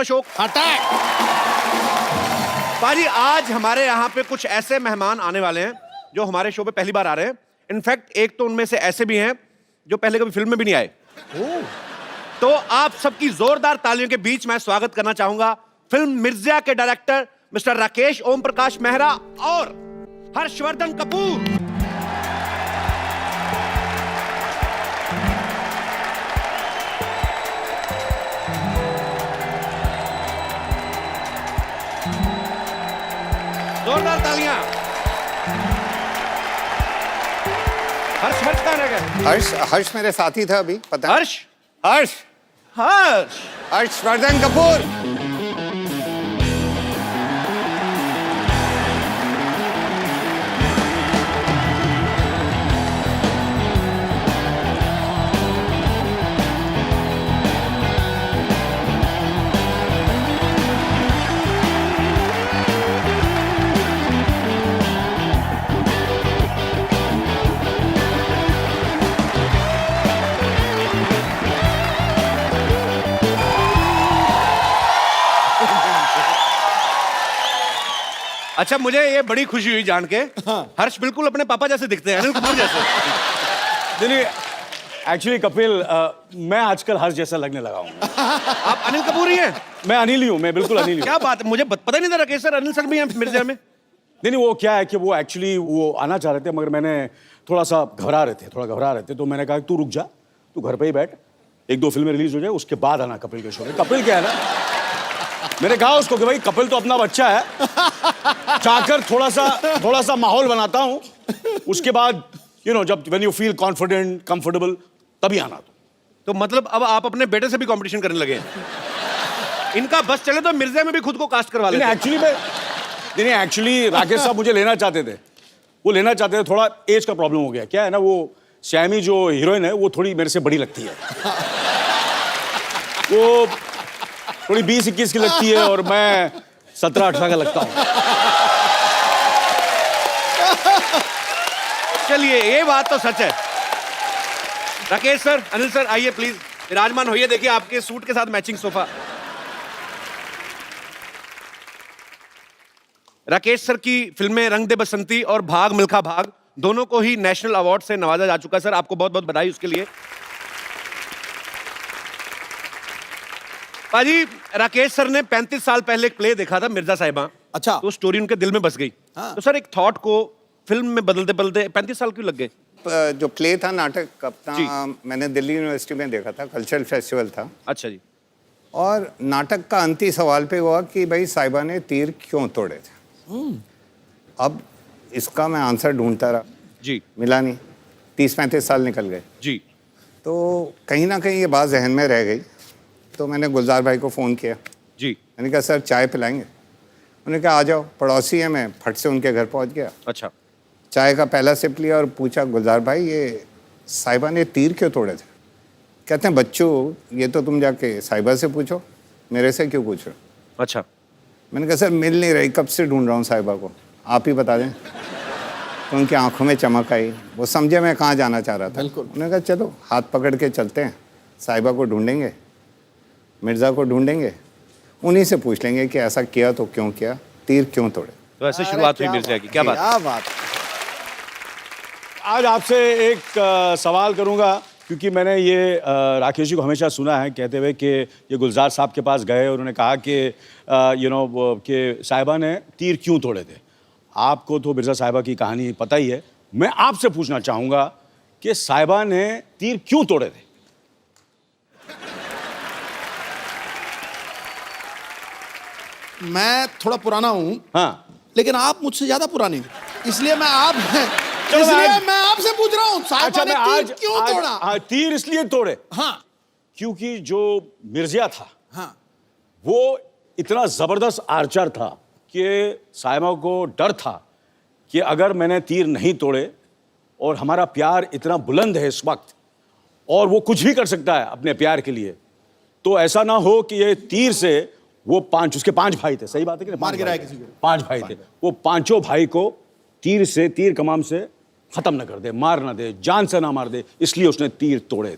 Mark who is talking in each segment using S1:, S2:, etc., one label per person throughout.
S1: Ashok.
S2: Attack.
S1: पाजी आज हमारे यहाँ पे कुछ ऐसे मेहमान आने वाले हैं जो हमारे शो पे पहली बार आ रहे हैं। इनफैक्ट एक तो उनमें से ऐसे भी हैं जो पहले कभी फिल्म में भी नहीं आए। तो आप सबकी जोरदार तालियों के बीच मैं स्वागत करना चाहूंगा फिल्म मिर्जा के डायरेक्टर मिस्टर राकेश ओम प्रकाश मेहरा और हर्षवर्धन कपूर। जोरदार तालियां। हर्ष कहाँ रह गए?
S2: हर्ष मेरे साथी था अभी, पता है?
S1: हर्ष
S2: हर्षवर्धन कपूर।
S1: अच्छा, मुझे ये बड़ी खुशी हुई जान के। हर्ष बिल्कुल अपने पापा जैसे दिखते हैं, अनिल कपूर जैसे।
S3: नहीं, एक्चुअली कपिल, मैं आजकल हर्ष जैसा लगने लगा हूँ।
S1: आप अनिल कपूर ही हैं?
S3: मैं अनिल ही हूँ, मैं बिल्कुल अनिल ही हूँ।
S1: क्या बात है, मुझे पता ही नहीं था राकेश सर अनिल सर भी हैं मिर्जा में।
S3: नहीं, वो क्या है कि वो एक्चुअली वो आना चाह रहे थे, मगर मैंने थोड़ा घबरा रहे थे, तो मैंने कहा तू रुक जा, तू घर पे ही बैठ, 1-2 फिल्में रिलीज हो जाए, उसके बाद आना कपिल के शो में। कपिल क्या है ना, मैंने कहा उसको कि भाई कपिल तो अपना बच्चा है, जाकर थोड़ा सा माहौल बनाता हूँ, उसके बाद जब when you feel confident comfortable तभी आना।
S1: तो मतलब अब आप अपने बेटे से भी कंपटीशन करने लगे हैं? इनका बस चले तो मिर्जा में भी खुद को कास्ट करवा लेते।
S3: एक्चुअली राकेश साहब मुझे लेना चाहते थे, थोड़ा एज का प्रॉब्लम हो गया। क्या है ना, वो श्यामी जो हीरोइन है वो थोड़ी मेरे से बड़ी लगती है, वो थोड़ी 20-21 की लगती है और मैं 17-18 का लगता हूँ।
S1: चलिए, ये बात तो सच है। राकेश सर, अनिल सर, आइए प्लीज, विराजमान होइए। देखिए आपके सूट के साथ मैचिंग सोफा। राकेश सर की फिल्में रंग दे बसंती और भाग मिल्खा भाग दोनों को ही नेशनल अवार्ड से नवाजा जा चुका है। सर आपको बहुत बहुत बधाई उसके लिए। पाजी, राकेश सर ने 35 साल पहले एक प्ले देखा था, मिर्जा साहिबा।
S2: अच्छा।
S1: तो स्टोरी उनके दिल में बस गई।
S2: हाँ।
S1: तो सर एक थॉट को फिल्म में बदलते बदलते 35 साल क्यों लग गए?
S2: जो प्ले था, नाटक अपना, मैंने दिल्ली यूनिवर्सिटी में देखा था, कल्चरल फेस्टिवल था।
S1: अच्छा जी।
S2: और नाटक का अंतिम सवाल पे हुआ कि भाई साहिबा ने तीर क्यों तोड़े थे। अब इसका मैं आंसर ढूंढता रहा
S1: जी,
S2: मिला नहीं। 30-35 साल निकल गए
S1: जी।
S2: तो कहीं ना कहीं ये बात जहन में रह गई। तो मैंने गुलजार भाई को फ़ोन किया
S1: जी।
S2: मैंने कहा सर चाय पिलाएंगे? उन्होंने कहा आ जाओ, पड़ोसी है। मैं फट से उनके घर पहुंच गया।
S1: अच्छा।
S2: चाय का पहला सिप लिया और पूछा गुलजार भाई ये साहिबा ने तीर क्यों तोड़े थे? कहते हैं बच्चों ये तो तुम जाके साहिबा से पूछो, मेरे से क्यों पूछ रहे हो?
S1: अच्छा।
S2: मैंने कहा सर मिल नहीं रही, कब से ढूंढ रहा हूँ साहिबा को, आप ही बता दें। तो उनकी आंखों में चमक आई, वो समझे मैं कहाँ जाना चाह रहा था। उन्होंने कहा चलो हाथ पकड़ के चलते हैं, साहिबा को ढूंढेंगे, मिर्ज़ा को ढूंढेंगे, उन्हीं से पूछ लेंगे कि ऐसा किया तो क्यों किया, तीर क्यों तोड़े।
S1: तो ऐसे शुरुआत हुई मिर्जा की। क्या बात।
S3: आज आपसे एक सवाल करूंगा, क्योंकि मैंने ये राकेश जी को हमेशा सुना है कहते हुए कि ये गुलजार साहब के पास गए और उन्होंने कहा कि कि साहिबा ने तीर क्यों तोड़े थे। आपको तो मिर्जा साहिबा की कहानी पता ही है, मैं आपसे पूछना चाहूँगा कि साहिबा ने तीर क्यों तोड़े थे?
S4: मैं थोड़ा पुराना हूँ,
S3: हाँ,
S4: लेकिन आप मुझसे ज्यादा पुराने हैं, इसलिए मैं आपसे पूछ रहा हूँ साहिबा ने तीर क्यों तोड़ा?
S3: हाँ, तीर इसलिए तोड़े,
S4: हाँ,
S3: क्योंकि जो मिर्जिया था,
S4: हाँ,
S3: वो इतना जबरदस्त आर्चर था कि साहिबा को डर था कि अगर मैंने तीर नहीं तोड़े, और हमारा प्यार इतना बुलंद है इस वक्त और वो कुछ भी कर सकता है अपने प्यार के लिए, तो ऐसा ना हो कि ये तीर से वो उसके 5 भाई थे, सही बात है कि
S4: मार गिराया किसी को।
S3: 5 भाई थे, वो 5 भाई को तीर कमान से खत्म न कर दे, मार ना दे, जान से ना मार दे, इसलिए उसने तीर तोड़े थे।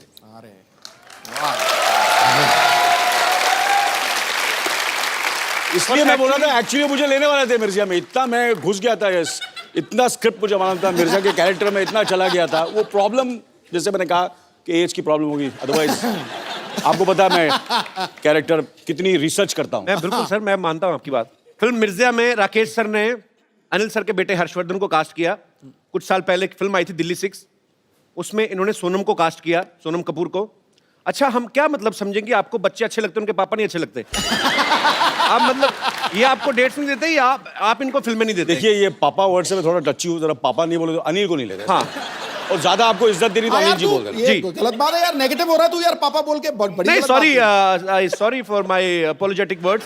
S3: इसलिए मैं बोला था एक्चुअली मुझे लेने वाले थे मिर्जा में, इतना मैं घुस गया था यस, इतना स्क्रिप्ट मुझे मालूम था, मिर्जा के कैरेक्टर में इतना चला गया था। वो प्रॉब्लम जैसे मैंने कहा कि एज की प्रॉब्लम होगी, अदरवाइज आपको पता है मैं कैरेक्टर कितनी रिसर्च करता हूँ।
S1: मैं बिल्कुल सर, मैं मानता हूँ आपकी बात। फिल्म मिर्जा में राकेश सर ने अनिल सर के बेटे हर्षवर्धन को कास्ट किया। कुछ साल पहले एक फिल्म आई थी दिल्ली 6, उसमें इन्होंने सोनम को कास्ट किया, सोनम कपूर को। अच्छा, हम क्या मतलब समझेंगे आपको बच्चे अच्छे लगते हैं, उनके पापा नहीं अच्छे लगते? आप मतलब ये आपको डेट्स नहीं देते या आप इनको फिल्में नहीं देते?
S3: देखिए ये पापा वर्ड से मैं थोड़ा टची हूँ, जरा पापा नहीं बोले तो अनिल को नहीं लेते।
S1: हाँ,
S3: और ज्यादा आपको इज्जत देनी तो
S4: हाँ
S3: अनिल
S4: यार,
S3: जी बोल देना।
S4: ये गलत बात है यार, नेगेटिव हो रहा है तू यार, पापा बोल के बड़ी
S1: नहीं
S4: गलत बात है।
S1: Sorry for my apologetic words.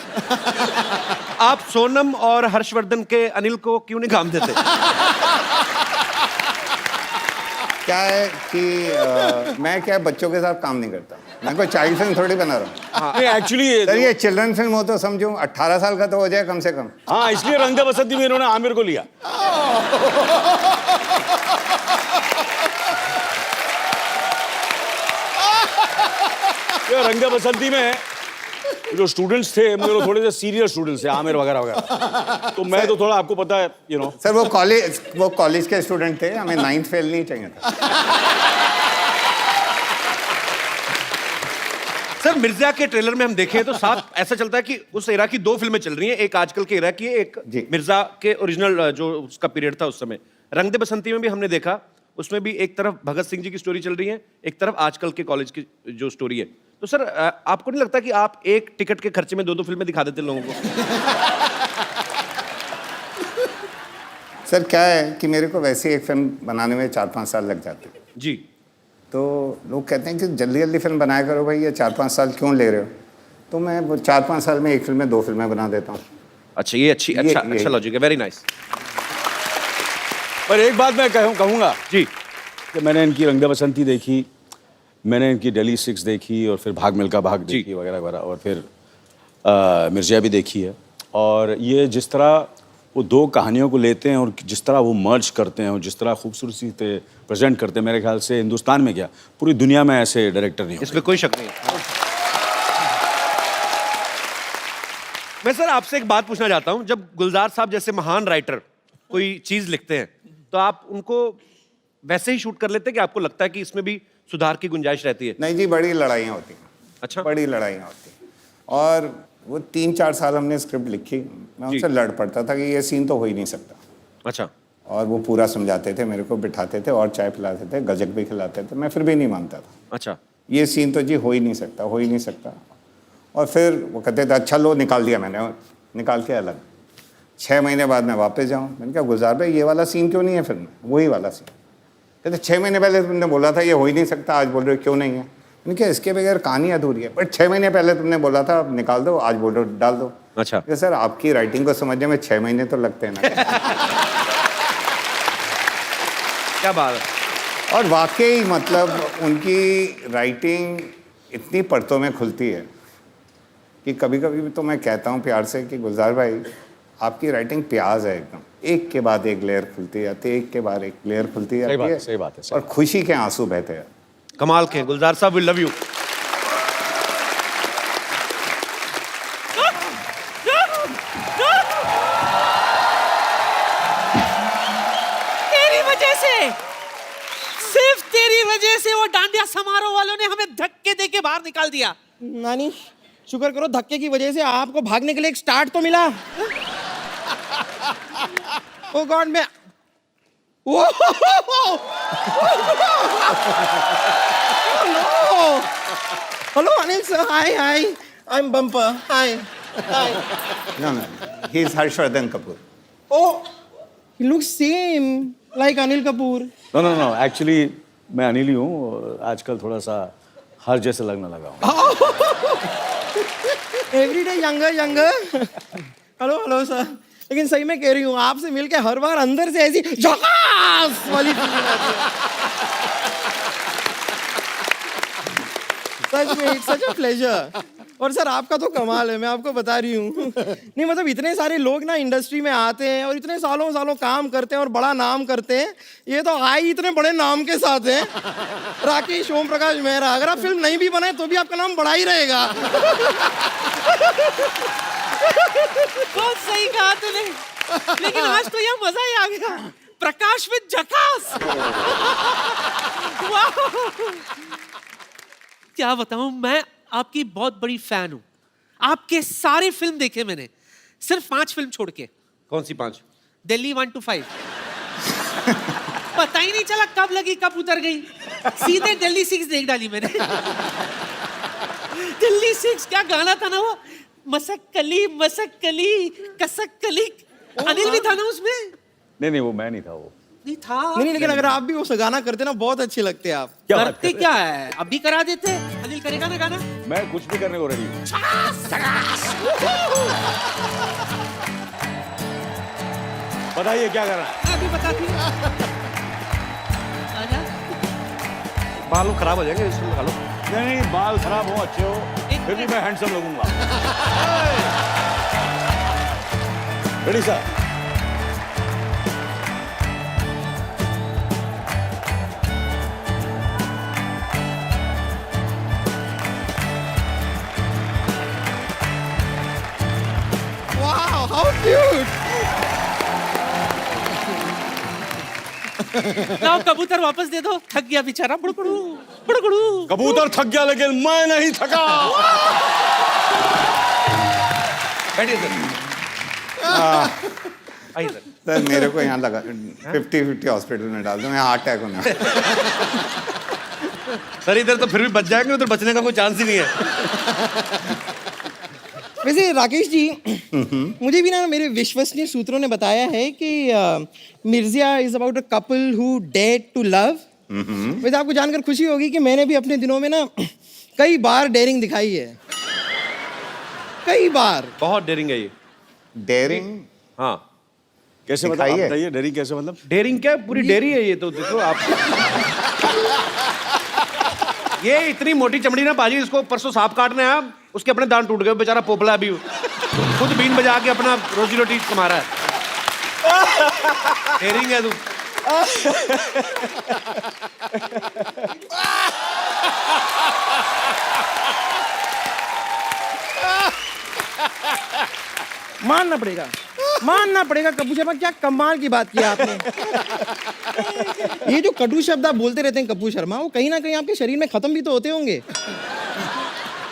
S1: आप सोनम और हर्षवर्धन के अनिल को क्यों नहीं काम देते?
S2: क्या है कि मैं क्या बच्चों के साथ काम नहीं करता, मैं कोई चाइल्ड फिल्म थोड़ी बना रहा हूँ।
S3: नहीं एक्चुअली
S2: सर ये चिल्ड्रन फिल्म हो तो समझो 18 साल का तो हो जाए कम से कम।
S3: हाँ, इसलिए रंग दे बसंती में इन्होंने आमिर को लिया। ये रंग दे बसंती में जो स्टूडेंट्स थे मेरे थोड़े से सीरियस स्टूडेंट्स थे, आमिर वगैरह वगैरह, तो मैं तो थोड़ा आपको पता है यू नो।
S2: सर वो कॉलेज के स्टूडेंट थे, हमें 9th फेल नहीं चाहिए था।
S1: सर मिर्जा के ट्रेलर में हम देखें तो साफ ऐसा चलता है कि उस एरा की 2 फिल्में चल रही हैं, एक आजकल के एरा की है, एक
S2: जी।
S1: मिर्जा के ओरिजिनल जो उसका पीरियड था उस समय। रंग दे बसंती में भी हमने देखा, उसमें भी एक तरफ भगत सिंह जी की स्टोरी चल रही है, एक तरफ आजकल के कॉलेज की जो स्टोरी है। तो सर आपको नहीं लगता कि आप एक टिकट के खर्चे में 2 फिल्में दिखा देते लोगों को?
S2: सर क्या है कि मेरे को वैसे एक फिल्म बनाने में 4-5 साल लग जाते हैं,
S1: जी।
S2: तो लोग कहते हैं कि जल्दी जल्दी फिल्म बनाया करो भाई, ये 4-5 साल क्यों ले रहे हो? तो मैं वो 4-5 साल में एक फिल्म में 2 फिल्में बना देता हूँ।
S1: अच्छा, ये अच्छा लॉजिक है, वेरी नाइस।
S3: पर एक बात मैं कहूँगा
S1: जी,
S3: कि मैंने इनकी रंग दे बसंती देखी, मैंने इनकी दिल्ली 6 देखी, और फिर भाग मिल्खा भाग देखी वगैरह वगैरह, और फिर मिर्जा भी देखी है। और ये जिस तरह वो 2 कहानियों को लेते हैं और जिस तरह वो मर्ज करते हैं और जिस तरह खूबसूरती से प्रेजेंट करते हैं, मेरे ख्याल से हिंदुस्तान में क्या पूरी दुनिया में ऐसे डायरेक्टर नहीं
S1: इसमें कोई शक नहीं है। मैं सर आपसे एक बात पूछना चाहता हूं, जब गुलजार साहब जैसे महान राइटर कोई चीज लिखते हैं तो आप उनको वैसे ही शूट कर लेते हैं कि आपको लगता है कि इसमें भी सुधार की गुंजाइश रहती है?
S2: नहीं जी, बड़ी लड़ाइयाँ होती हैं।
S1: अच्छा।
S2: बड़ी लड़ाइयाँ होती हैं, और वो 3-4 साल हमने स्क्रिप्ट लिखी, मैं उनसे लड़ पड़ता था कि ये सीन तो हो ही नहीं सकता।
S1: अच्छा।
S2: और वो पूरा समझाते थे, मेरे को बिठाते थे और चाय पिलाते थे, गजक भी खिलाते थे, मैं फिर भी नहीं मानता था।
S1: अच्छा।
S2: ये सीन तो जी हो ही नहीं सकता, हो ही नहीं सकता। और फिर वो कहते थे अच्छा लो, निकाल दिया मैंने, निकाल के अलग। 6 महीने बाद मैं वापस जाऊँ, मैंने कहा गुलजार भाई ये वाला सीन क्यों नहीं है फिल्म में? वही वाला सीन। कहते 6 महीने पहले तुमने बोला था ये हो ही नहीं सकता, आज बोल रहे हो क्यों नहीं है? मैंने कहा इसके बगैर कहानी अधूरी है। बट 6 महीने पहले तुमने बोला था निकाल दो, आज बोल रहे हो डाल दो।
S1: अच्छा।
S2: कि सर आपकी राइटिंग को समझने में 6 महीने तो लगते हैं ना।
S1: क्या बात है।
S2: और वाकई मतलब उनकी राइटिंग इतनी परतों में खुलती है कि कभी कभी तो मैं कहता हूँ प्यार से कि गुलजार भाई आपकी राइटिंग प्याज है एकदम, एक के बाद एक लेयर खुलती जाती है, एक के बाद एक लेयर खुलती जाती है।
S3: सही बात है।
S2: और खुशी के आंसू बहते हैं।
S1: कमाल के गुलजार साहब, वी लव यू।
S5: तेरी वजह से, सिर्फ तेरी वजह से वो डांडिया समारोह वालों ने हमें धक्के देके बाहर निकाल दिया।
S6: नानी शुक्र करो धक्के की वजह से आपको भागने के लिए एक स्टार्ट तो मिला। ओ गॉड, मैं hello Anil sir, hi hi, I am bumper, hi hi.
S2: No, he is Harshvardhan Kapoor.
S6: Oh, he looks same like Anil Kapoor.
S3: No actually मैं अनिल ही हूँ, आजकल थोड़ा सा हर जैसे लगने लगा हूँ।
S6: Every day younger younger. Hello hello sir, लेकिन सही में कह रही हूँ आपसे मिलके हर बार अंदर से ऐसी झकास वाली फीलिंग आती है। सच में इट्स सच अ प्लेजर। और सर आपका तो कमाल है, मैं आपको बता रही हूँ। नहीं मतलब इतने सारे लोग ना इंडस्ट्री में आते हैं और इतने सालों सालों काम करते हैं और बड़ा नाम करते हैं, ये तो आए इतने बड़े नाम के साथ हैं। राकेश, ओम प्रकाश मेहरा, अगर आप फिल्म नहीं भी बनाए तो भी आपका नाम बड़ा ही रहेगा।
S5: बहुत सही कहा तूने, लेकिन आज तो यह मजा ही आ गया। प्रकाश विद झकास। वाह! क्या बताऊं, मैं आपकी बहुत बड़ी फैन हूं। आपके सारे फिल्म देखे मैंने, सिर्फ 5 फिल्म छोड़ के।
S1: कौन सी 5?
S5: दिल्ली 1 to 5। पता ही नहीं चला कब लगी कब उतर गई, सीधे दिल्ली 6 देख डाली मैंने। दिल्ली 6 क्या गाना था ना वो, मसक कली कसक कली। अनिल भी था ना उसमें?
S3: नहीं वो मैं नहीं था वो।
S5: नहीं था।
S6: नहीं, लेकिन अगर आप भी वो गाना करते ना, बहुत अच्छे लगते आप।
S3: क्या बात
S5: करते क्या है, अभी करा देते। अनिल करेगा ना गाना?
S3: मैं कुछ भी करने को रेडी हूँ। बताइए क्या करना है?
S5: मैं अभी बताती हूँ। आजा।
S1: बाल खराब हो जाएंगे, इसमें लगा लो।
S3: नहीं बाल खराब हो अच्छे हो, फिर भी मैं हैंडसम लगूंगा। Ready sir?
S6: वाह, हाउ क्यूट।
S5: लाओ कबूतर वापस दे दो, थक गया बेचारा। बुड़कुड़ू बुड़कुड़ू।
S3: कबूतर थक गया लेकिन मैं नहीं थका।
S1: बैठिए सर। आइए सर।
S2: सर मेरे को यहाँ लगा 50-50 हॉस्पिटल में डाल दो, मैं हार्ट अटैक होना।
S1: सर इधर तो फिर भी बच जाएंगे, उधर बचने का कोई चांस ही नहीं है।
S6: वैसे राकेश जी, मुझे भी ना मेरे विश्वसनीय सूत्रों ने बताया है कि Mirzya is about a couple who dare to love. वैसे आपको जानकर खुशी होगी कि मैंने भी अपने दिनों में ना कई बार डेयरिंग दिखाई है, कई बार।
S1: बहुत डेयरिंग है ये।
S2: डेयरिंग?
S1: हाँ।
S3: कैसे मतलब
S2: दिखाइए।
S3: आप बताइए, डेयरिंग कैसे मतलब?
S1: डेयरिंग क्या, पूरी डेयरी है ये तो। देखो आप, ये इतनी मोटी चमड़ी ना पाजी, इसको परसों सांप काटने आया, उसके अपने दांत टूट गए, बेचारा पोपला अभी खुद बीन बजा के अपना रोजी रोटी कमा रहा है। डेयरिंग है तू।
S6: मानना पड़ेगा कपूर शर्मा, क्या कमाल की बात की आपने। ये जो कटु शब्द आप बोलते रहते हैं कपूर शर्मा, वो कहीं ना कहीं आपके शरीर में खत्म भी तो होते होंगे।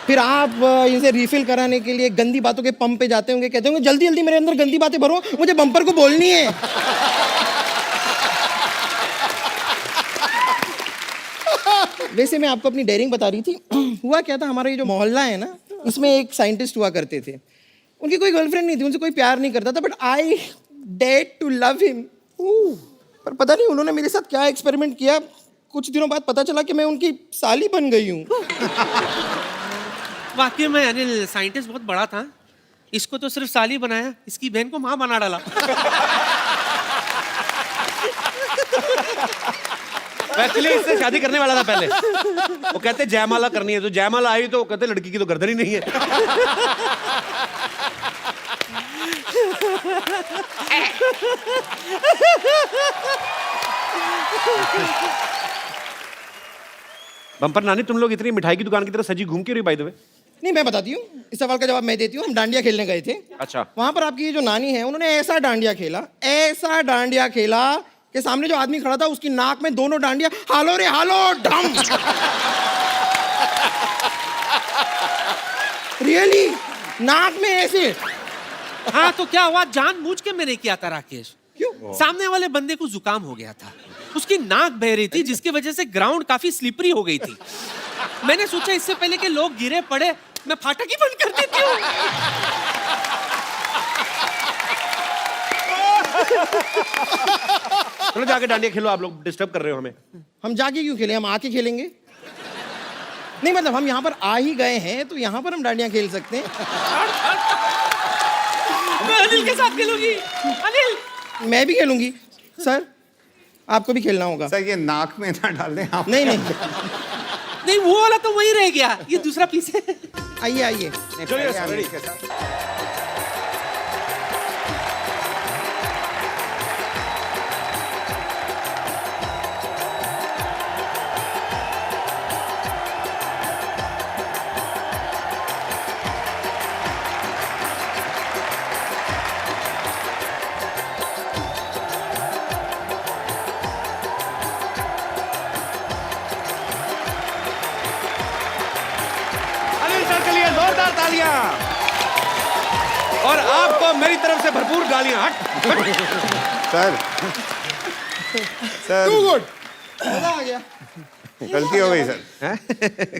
S6: फिर आप इनसे रिफिल कराने के लिए गंदी बातों के पंप पे जाते होंगे, कहते होंगे जल्दी जल्दी मेरे अंदर गंदी बातें भरो, मुझे बम्पर को बोलनी है। वैसे मैं आपको अपनी डेयरिंग बता रही थी। हुआ क्या था, हमारा ये जो मोहल्ला है ना, इसमें एक साइंटिस्ट हुआ करते थे। उनकी कोई गर्लफ्रेंड नहीं थी, उनसे कोई प्यार नहीं करता था, but I dared to love him. पर पता नहीं उन्होंने मेरे साथ क्या एक्सपेरिमेंट किया, कुछ दिनों बाद पता चला कि मैं उनकी साली बन गई हूँ।
S5: वाकई में अनिल साइंटिस्ट बहुत बड़ा था। इसको तो सिर्फ साली बनाया, इसकी बहन को माँ बना डाला।
S1: एक्चुअली इससे शादी करने वाला था पहले। वो कहते जयमाला करनी है, तो जयमाला आई तो कहते लड़की की तो गर्दन ही नहीं है। बम्पर नानी, तुम लोग इतनी मिठाई की दुकान की तरह सजी घूम के रही बाय द वे?
S6: नहीं, मैं बताती हूँ, इस सवाल का जवाब मैं देती हूँ। हम डांडिया खेलने गए थे।
S1: अच्छा।
S6: वहां पर आपकी ये जो नानी है, उन्होंने ऐसा डांडिया खेला कि सामने जो आदमी खड़ा था उसकी नाक में दोनों डांडिया हालो रे हालो डम। रियली नाक में ऐसे।
S5: हाँ तो क्या हुआ, जानबूझ के मैंने किया था राकेश।
S6: क्यों?
S5: सामने वाले बंदे को जुकाम हो गया था, उसकी नाक बह रही थी, जिसकी वजह से ग्राउंड काफी स्लिपरी हो गई थी। मैंने सोचा इससे पहले कि लोग गिरे पड़े, मैं फाटक ही बंद कर देती हूँ।
S1: चलो जाके डांडिया खेलो, आप लोग डिस्टर्ब कर रहे हो हमें।
S6: हम जाके क्यों खेलें, हम आके खेलेंगे। नहीं मतलब हम यहाँ पर आ ही गए हैं तो यहाँ पर हम डांडिया खेल सकते हैं।
S5: मैं अनिल के साथ खेलूंगी। अनिल,
S6: मैं भी खेलूंगी। सर आपको भी खेलना होगा।
S2: सर ये नाक में ना डाल दें आप।
S6: नहीं नहीं,
S5: नहीं वो वाला तो वही रह गया, ये दूसरा पीस है।
S6: आइए आइए।
S3: चलिए सर, रेडी।
S2: के साथ।
S1: जोरदार तालियां। और आपको मेरी तरफ से भरपूर गालियां। हट।
S2: सर सर
S4: टू गुड, मजा आ गया।
S2: गलती हो गई सर।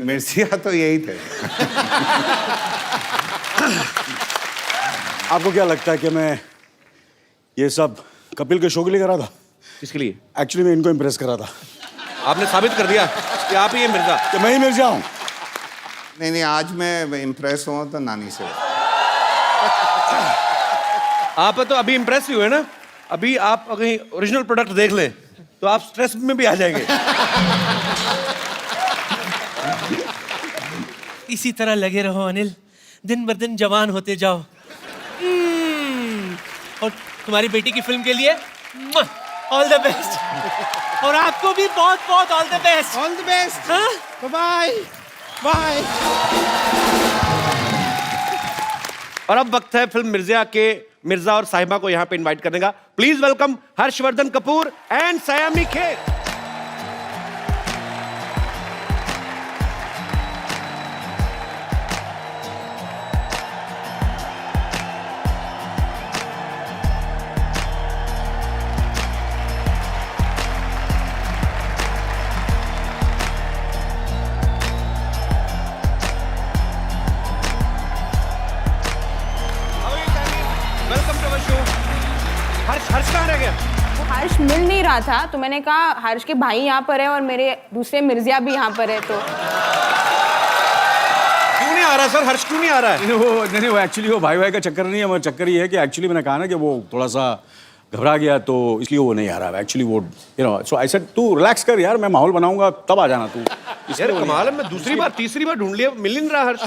S2: मिर्सिया तो यही थे।
S3: आपको क्या लगता है कि मैं ये सब कपिल के शो के लिए करा था?
S1: किसके लिए?
S3: एक्चुअली मैं इनको इम्प्रेस करा था
S1: आपने साबित कर दिया कि आप ही ये मिर्जा।
S3: कि मैं ही मिर्जा हूँ।
S2: नहीं, आज मैं इम्प्रेस हुआ तो नानी से।
S1: आप तो अभी इम्प्रेस ही हुए ना। अभी आप कहीं ओरिजिनल प्रोडक्ट देख लें तो आप स्ट्रेस में भी आ जाएंगे।
S5: इसी तरह लगे रहो अनिल, दिन बर दिन जवान होते जाओ। और तुम्हारी बेटी की फिल्म के लिए ऑल द बेस्ट। और आपको भी बहुत बहुत all the best.
S6: All the best.
S5: हाँ?
S6: Bye bye.
S1: और अब वक्त है फिल्म मिर्जा के मिर्जा और साहिबा को यहाँ पे इनवाइट करने का। Please welcome Harshvardhan Kapoor and Saiyami Kher. Harsh कहाँ रह गया?
S7: हर्ष मिल नहीं रहा था तो मैंने कहा हर्ष के भाई यहाँ पर है और मेरे दूसरे मिर्जिया भी यहाँ पर है, तो
S1: क्यों नहीं आ रहा सर? हर्ष क्यों नहीं आ रहा है?
S3: नहीं, वो एक्चुअली वो भाई का चक्कर नहीं है। वो चक्कर ये है कि एक्चुअली मैंने कहा ना कि वो थोड़ा सा घबरा गया तो इसलिए वो नहीं आ रहा है। एक्चुअली वो सो आई सेड तू रिलैक्स कर यार, मैं माहौल बनाऊंगा तब आ जाना तू।
S1: यार कमाल है, मैं दूसरी बार तीसरी बार ढूंढ लिया, मिल ही नहीं रहा हर्ष।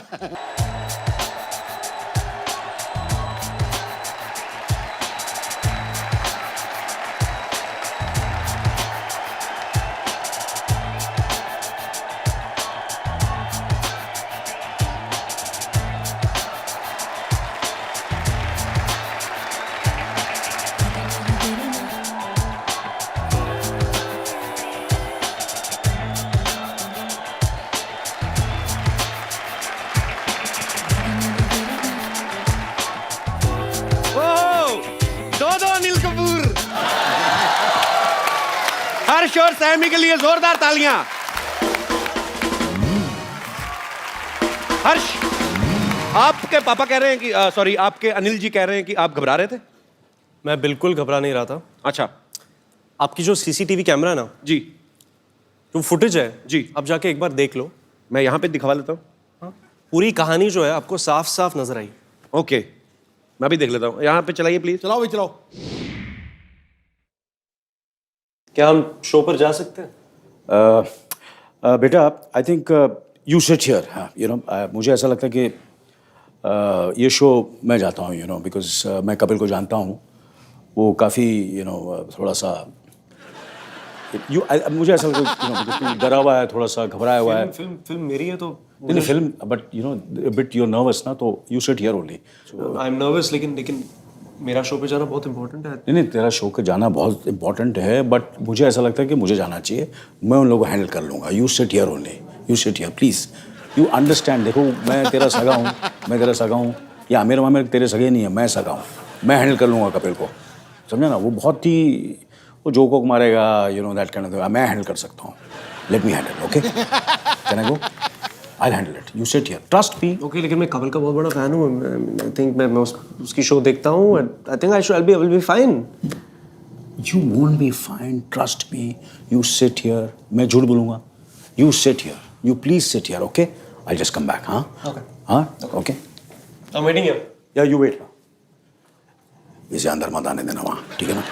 S1: हर्ष और सैमी के लिए जोरदार तालियां। हर्ष, आपके पापा कह रहे हैं कि सॉरी आपके अनिल जी कह रहे हैं कि आप घबरा रहे थे।
S8: मैं बिल्कुल घबरा नहीं रहा था।
S1: अच्छा।
S8: आपकी जो सीसीटीवी कैमरा है ना,
S1: जी,
S8: जो फुटेज है
S1: जी,
S8: आप जाके एक बार देख लो।
S1: मैं यहाँ पे दिखवा लेता हूँ।
S8: पूरी कहानी जो है आपको साफ साफ नजर आई।
S1: ओके, मैं भी देख लेता हूँ। यहाँ पे चलाइए प्लीज।
S4: चलाओ भाई चलाओ।
S8: क्या हम शो पर जा सकते हैं?
S3: बेटा I think you sit here. हाँ, मुझे ऐसा लगता है कि ये शो मैं जाता हूँ बिकॉज मैं कपिल को जानता हूँ। वो काफ़ी थोड़ा सा मुझे ऐसा लगता है डरा हुआ है, थोड़ा सा घबराया हुआ है।
S8: फिल्म मेरी है तो
S3: नहीं film, but bit you're nervous ना, तो you sit here only.
S8: I am nervous, लेकिन मेरा शो पे जाना बहुत इंपॉर्टेंट है।
S3: नहीं, तेरा शो पे जाना बहुत इंपॉर्टेंट है, बट मुझे ऐसा लगता है कि मुझे जाना चाहिए। मैं उन लोगों को हैंडल कर लूँगा। You sit here only, you sit here please, you understand. देखो मैं तेरा सगा हूँ, या आमिर वामिर तेरे सगे नहीं है, मैं सगा हूँ। मैं हैंडल कर लूँगा कपिल को, समझा ना। वो बहुत ही वो जोक वोक मारेगा, दैट काइंड ऑफ, मैं हैंडल कर सकता हूँ। Let me handle, okay? Can I go? I'll handle it. You sit here. Trust me.
S8: Okay, लेकिन मैं कपिल का बहुत बड़ा फैन हूँ। I think मैं उसकी शो देखता हूँ। I think I'll be fine.
S3: You won't be fine. Trust me. You sit here. मैं झूठ बोलूँगा? You sit here. You please sit here, okay? I'll just come back, हाँ?
S8: Okay.
S3: हाँ? Okay.
S8: I'm waiting here.
S3: Yeah, you wait. इसे अंदर मत आने देना वहाँ, ठीक है ना?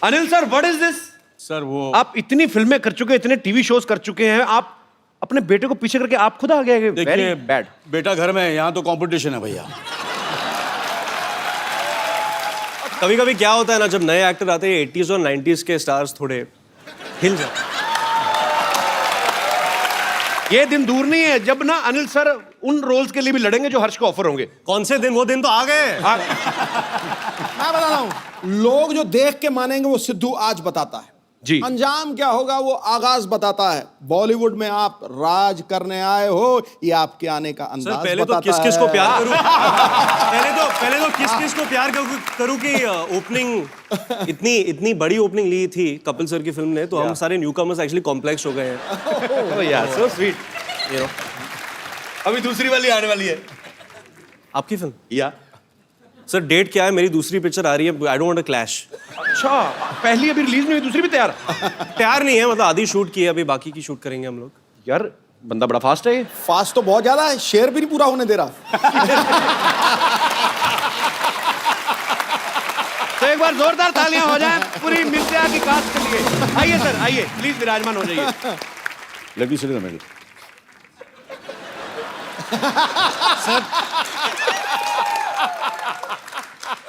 S1: Anil sir, what is this?
S3: Sir वो
S1: आप इतनी फिल्में कर चुके हैं, इतने टीवी शोज कर चुके हैं, आप अपने बेटे को पीछे करके आप खुद आ गए। Very bad.
S3: बेटा घर में है, यहाँ तो कंपटीशन है भैया।
S8: कभी कभी क्या होता है ना, जब नए एक्टर आते हैं 80s और 90s के स्टार्स थोड़े हिल जाते हैं।
S1: ये दिन दूर नहीं है जब ना अनिल सर उन रोल्स के लिए भी लड़ेंगे जो हर्ष को ऑफर होंगे।
S8: कौन से दिन? वो दिन तो आ गए।
S4: मैं बता रहा हूं, लोग जो देख के मानेंगे वो सिद्धू आज बताता है,
S1: जी।
S4: अंजाम क्या होगा वो आगाज बताता है। बॉलीवुड में आप राज करने आए हो, ये आपके आने का
S8: सर
S4: अंदाज
S8: पहले तो
S4: बताता
S8: किस किस को
S4: है।
S8: प्यार करूं पहले तो किस किस को प्यार करूं कि ओपनिंग इतनी बड़ी ओपनिंग ली थी कपिल सर की फिल्म ने, तो हम सारे न्यूकमर्स एक्चुअली कॉम्प्लेक्स हो गए हैं।
S1: Oh yeah, so sweet.
S8: You know,
S1: अभी दूसरी वाली आने वाली है।
S8: आपकी फिल्म?
S1: या
S8: सर डेट क्या है? मेरी दूसरी पिक्चर आ रही है, I don't want to clash.
S1: अच्छा, पहली अभी रिलीज नहीं हुई, दूसरी भी तैयार?
S8: तैयार नहीं है, मतलब आधी शूट की है, अभी बाकी की शूट करेंगे हम लोग।
S1: यार बंदा बड़ा फास्ट है ये।
S4: फास्ट तो बहुत ज्यादा है, शेर भी नहीं पूरा होने दे रहा।
S1: तो एक बार जोरदार तालियां हो जाएं पूरी मिर्जा की कास्ट के लिए। आइए सर, आइए प्लीज विराजमान हो जाइए।
S3: Let me sit in the middle.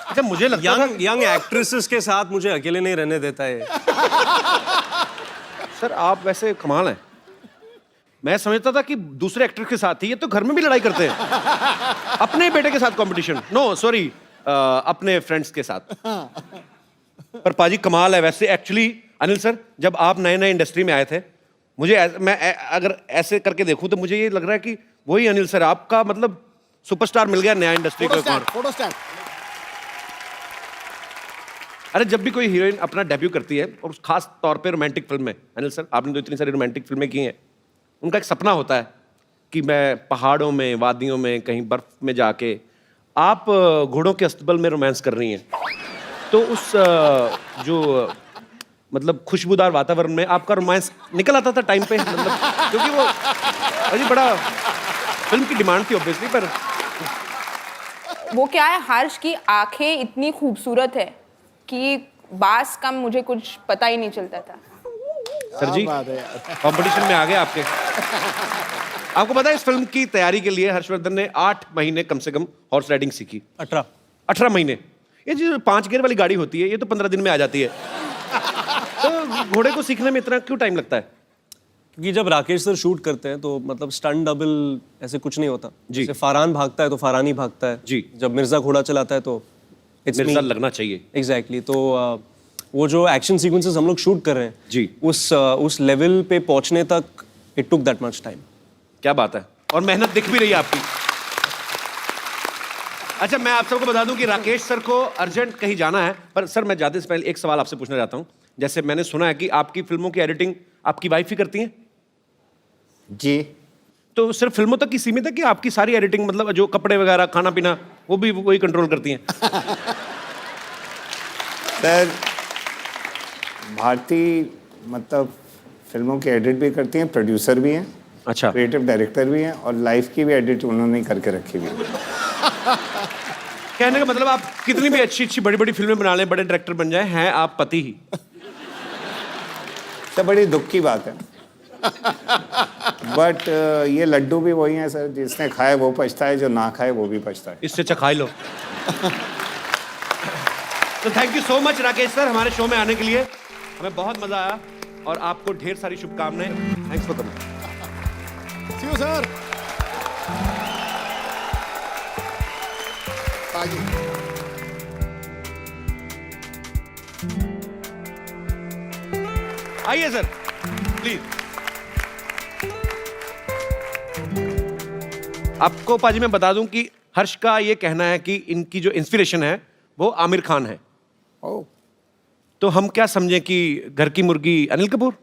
S1: अच्छा, मुझे लगता था
S8: यंग एक्ट्रेसेस के साथ मुझे अकेले नहीं रहने देता है।
S1: सर आप वैसे कमाल हैं। मैं समझता था कि दूसरे एक्टर के साथ ही, ये तो घर में भी लड़ाई करते हैं। अपने बेटे के साथ कंपटीशन, नो सॉरी, अपने फ्रेंड्स के साथ। पर पाजी कमाल है वैसे। एक्चुअली अनिल सर, जब आप नए नए इंडस्ट्री में आए थे, अगर ऐसे करके देखूं तो मुझे ये लग रहा है कि वही अनिल सर, आपका मतलब सुपरस्टार मिल गया नया इंडस्ट्री को।
S4: Photostat.
S1: अरे जब भी कोई हीरोइन अपना डेब्यू करती है, और खास तौर पे रोमांटिक फिल्म में, अनिल सर आपने तो इतनी सारी रोमांटिक फिल्में की हैं, उनका एक सपना होता है कि मैं पहाड़ों में, वादियों में, कहीं बर्फ में जाके, आप घोड़ों के अस्तबल में रोमांस कर रही हैं, तो उस जो मतलब खुशबूदार वातावरण में आपका रोमांस निकल आता था टाइम पे, मतलब क्योंकि वो अजी बड़ा फिल्म की डिमांड थी ऑब्वियसली। पर
S7: वो क्या है, हर्ष की आंखें इतनी खूबसूरत है कि बास का मुझे कुछ पता ही नहीं चलता था।
S1: सर जी कंपटीशन में आ गए आपके। आपको पता है इस फिल्म की तैयारी के लिए हर्षवर्धन ने 8 महीने कम से कम हॉर्स राइडिंग सीखी। 18 महीने। ये जो 5 गियर वाली गाड़ी होती है, ये तो 15 दिन में आ जाती है। तो घोड़े को सीखने में इतना क्यों टाइम लगता है?
S8: क्योंकि जब राकेश सर शूट करते हैं तो मतलब स्टंट डबल ऐसे कुछ नहीं होता
S1: जी।
S8: जैसे फरहान भागता है तो फरहान ही भागता है
S1: जी।
S8: जब मिर्जा घोड़ा चलाता है तो
S1: मिर्जा लगना चाहिए।
S8: एग्जैक्टली। तो वो जो एक्शन सीक्वेंसेस हम लोग शूट कर रहे हैं
S1: जी,
S8: उस लेवल पे पहुंचने तक it took that much time.
S1: क्या बात है, और मेहनत दिख भी रही है आपकी। अच्छा, मैं आप सबको बता दूं कि राकेश सर को अर्जेंट कहीं जाना है, पर सर मैं जाते से पहले एक सवाल आपसे पूछना चाहता हूं। जैसे मैंने सुना है कि आपकी फिल्मों की एडिटिंग आपकी वाइफ ही करती हैं?
S2: जी।
S1: तो सिर्फ फिल्मों तक की सीमित है कि आपकी सारी एडिटिंग, मतलब जो कपड़े वगैरह, खाना पीना, वो भी वही कंट्रोल करती हैं?
S2: सर भारती मतलब फिल्मों की एडिट भी करती हैं, प्रोड्यूसर भी हैं,
S1: अच्छा,
S2: क्रिएटिव डायरेक्टर भी हैं, और लाइफ की भी एडिट उन्होंने करके रखी हुई है।
S1: कहने का मतलब आप कितनी भी अच्छी अच्छी बड़ी बड़ी फिल्में बना लें, बड़े डायरेक्टर बन जाए, हैं आप पति ही।
S2: तो बड़ी दुख की बात है। बट ये लड्डू भी वही हैं सर, जिसने खाए वो पछता है, जो ना खाए वो भी पछता है।
S1: इससे अच्छा खा लो। तो thank you so much Rakesh sir हमारे शो में आने के लिए, हमें बहुत मजा आया और आपको ढेर सारी शुभकामनाएं। Thanks for coming.
S4: See you sir.
S1: आइए सर प्लीज। आपको पाजी मैं बता दूं कि हर्ष का ये कहना है कि इनकी जो इंस्पिरेशन है वो आमिर खान है।
S4: ओह,
S1: तो हम क्या समझें कि घर की मुर्गी अनिल कपूर?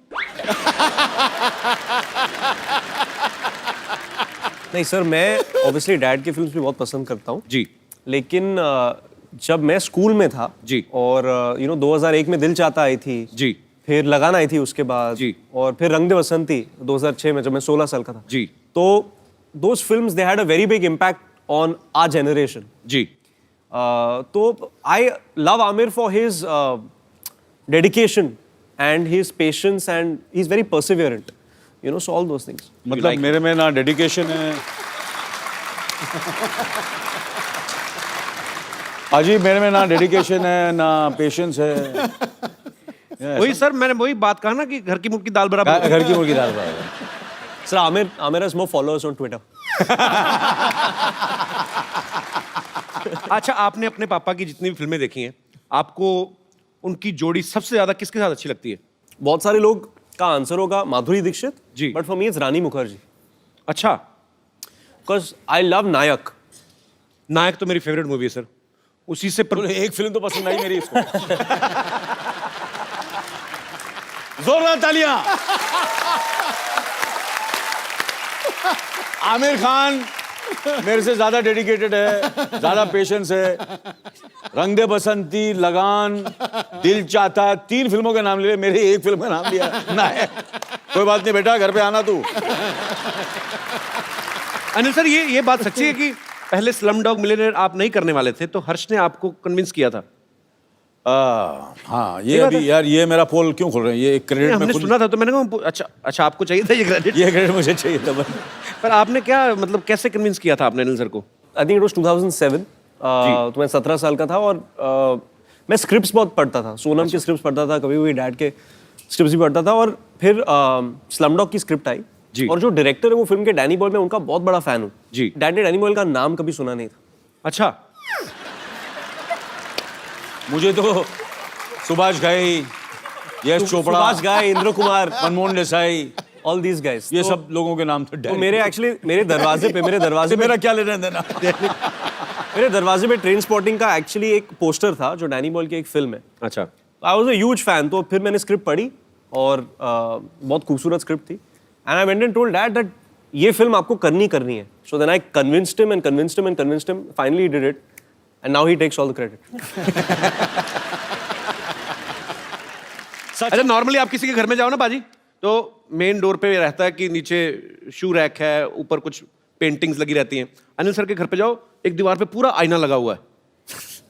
S8: नहीं सर, मैं ऑब्वियसली डैड की फिल्म्स भी बहुत पसंद करता हूँ
S1: जी,
S8: लेकिन जब मैं स्कूल में था
S1: जी,
S8: और 2001 में दिल चाहता आई थी
S1: जी,
S8: फिर लगान आई थी उसके बाद
S1: जी,
S8: और फिर रंग दे बसंती 2006 में जब मैं 16 साल का था
S1: जी,
S8: तो those films they had a very big impact on our generation
S1: जी।
S8: तो I love Aamir for his dedication and his patience and he is very perseverant, so all those things.
S3: मतलब मेरे में ना डेडिकेशन है अजी, मेरे में ना डेडिकेशन है ना पेशेंस है।
S1: वही सर, मैंने वही बात कहा ना कि घर की मुर्गी दाल बराबर।
S3: घर की मुर्गी दाल बराबर।
S8: Sir, Amir has more followers on Twitter.
S1: अच्छा, आपने अपने पापा की जितनी भी फिल्में देखी हैं, आपको उनकी जोड़ी सबसे ज्यादा किसके साथ अच्छी लगती है?
S8: बहुत सारे लोग का आंसर होगा माधुरी दीक्षित
S1: जी।
S8: बट फॉर मी इट्स रानी मुखर्जी
S1: अच्छा,
S8: बिकॉज आई लव नायक.
S1: नायक तो मेरी फेवरेट मूवी है सर. उसी से
S3: एक फिल्म तो पसंद आई मेरी इसको. जोरदार तालियां. आमिर खान मेरे से ज्यादा डेडिकेटेड है, ज्यादा पेशेंस है. रंग दे बसंती, लगान, दिल चाहता, 3 फिल्मों के नाम लिए, मेरे एक फिल्म का नाम लिया नायक. कोई बात नहीं बेटा, घर पे आना तू.
S1: अनिल सर, ये बात सच्ची है कि पहले स्लम डॉग मिलियनेयर आप नहीं करने वाले थे, तो हर्ष ने आपको कन्विंस किया था?
S3: हाँ, ये अभी यार ये मेरा पोल क्यों खोल रहे हैं? ये क्रेडिट
S1: हमने सुना था तो मैंने कहा अच्छा आपको चाहिए था ये क्रेडिट?
S3: ये क्रेडिट मुझे चाहिए था.
S1: पर आपने क्या मतलब कैसे कन्विंस किया था आपने अनिल सर को?
S8: I think it was 2007. तो मैं 17 साल का था और मैं स्क्रिप्ट्स बहुत पढ़ता था. सोनम की स्क्रिप्ट्स पढ़ता था, कभी भी डैड के स्क्रिप्ट्स भी पढ़ता था. और फिर स्लमडॉग की स्क्रिप्ट आई
S1: जी.
S8: और जो डायरेक्टर है वो फिल्म के डैनी बॉयल, मैं उनका बहुत बड़ा फैन हूँ
S1: जी.
S8: डैड ने डैनी बॉयल का नाम कभी सुना नहीं था.
S1: अच्छा,
S3: मुझे तो सुभाष घाई, यश चोपड़ा,
S8: सुभाष घाई, Indra Kumar,
S3: Manmohan Desai,
S8: all these guys,
S3: ये सब लोगों के नाम थे.
S8: तो मेरे दरवाजे पे
S3: मेरा क्या लेना देना.
S8: मेरे दरवाजे पे ट्रेन स्पॉटिंग का एक्चुअली एक पोस्टर था जो डैनी बॉयल की एक फिल्म है.
S1: अच्छा.
S8: I was a huge fan. तो फिर मैंने स्क्रिप्ट पढ़ी और बहुत खूबसूरत स्क्रिप्ट थी. And I went and told dad that ये फिल्म आपको करनी है. So then I convinced him. Finally he did it and now he takes all the credit.
S1: अच्छा, नॉर्मली आप किसी के घर में जाओ ना बाजी, तो मेन डोर पे रहता है कि नीचे शू रैक है, ऊपर कुछ पेंटिंग्स लगी रहती हैं. अनिल सर के घर पे जाओ, एक दीवार पे पूरा आईना लगा हुआ है.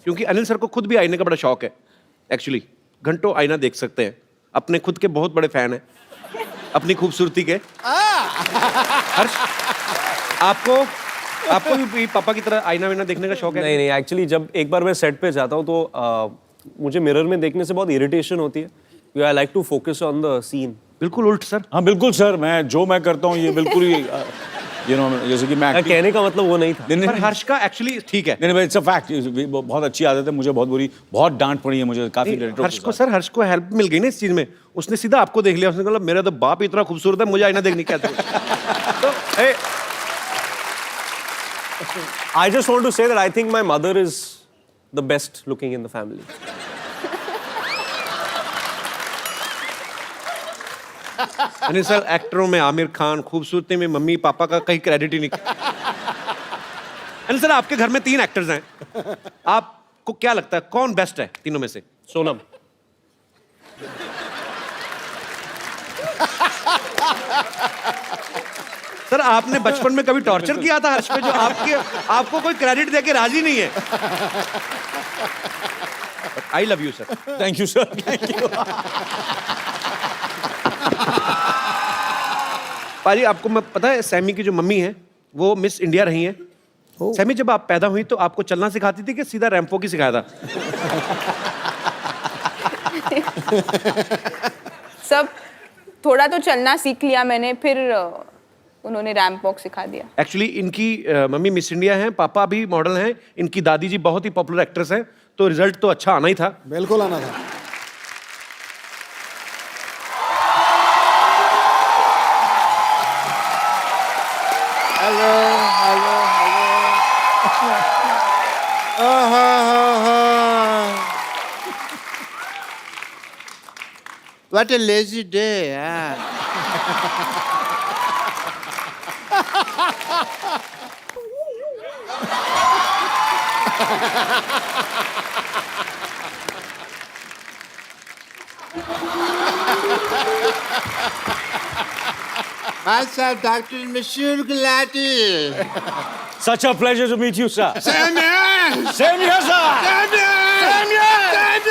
S1: क्योंकि अनिल सर को खुद भी आईने का बड़ा शौक है. एक्चुअली घंटों आईना देख सकते हैं. अपने खुद के बहुत बड़े फैन हैं अपनी खूबसूरती के. हर्ष, आपको भी पापा की तरह आईना वाईना देखने का शौक है?
S8: नहीं, एक्चुअली जब एक बार मैं सेट पे जाता हूँ तो मुझे मिरर में देखने से बहुत इरिटेशन होती है. I like to focus on the scene.
S1: बिल्कुल उल्ट सर.
S3: हाँ बिल्कुल सर, मैं करता हूँ ये बिल्कुल ही जैसे कि मैं
S8: कहने का मतलब वो नहीं था.
S1: पर हर्ष का एक्चुअली ठीक है.
S3: नहीं, इट्स अ फैक्ट. बहुत अच्छी आदत है. मुझे बहुत डांट पड़ी है मुझे काफी
S1: हर्ष को हेल्प मिल गई ना इस चीज में. उसने सीधा आपको देख लिया. उसने कहा मेरा तो बाप इतना खूबसूरत है, मुझे आईना देखने क्या तो
S8: I just want to say that I think my mother is the best looking in the family.
S1: Anil sir, एक्टरों में आमिर खान, खूबसूरती में मम्मी पापा का कहीं क्रेडिट ही नहीं. अनिल सर, आपके घर में 3 एक्टर्स हैं. आपको क्या लगता है कौन बेस्ट है तीनों में से?
S8: सोनम.
S1: सर, आपने बचपन में कभी टॉर्चर किया था हर्ष पे जो आपको कोई क्रेडिट देके राजी नहीं है? I love you sir.
S3: Thank you sir. Thank you.
S1: पाजी, आपको मैं पता है सैमी की जो मम्मी है वो मिस इंडिया रही हैं. सैमी, जब आप पैदा हुई तो आपको चलना सिखाती थी कि सीधा रैंपो की सिखाया था?
S7: सब थोड़ा तो चलना सीख लिया मैंने, फिर उन्होंने रैंप वॉक सिखा दिया.
S1: एक्चुअली इनकी मम्मी मिस इंडिया हैं, पापा भी मॉडल हैं, इनकी दादी जी बहुत ही पॉपुलर एक्ट्रेस हैं, तो रिजल्ट तो अच्छा आना ही था.
S4: बिल्कुल आना था. Hello hello hello. What a lazy day, yeah. Myself, Dr. Monsieur Gulati.
S3: Such a pleasure to meet you, sir.
S4: Same here.
S3: Same here, sir.
S4: Same here. Same here. Same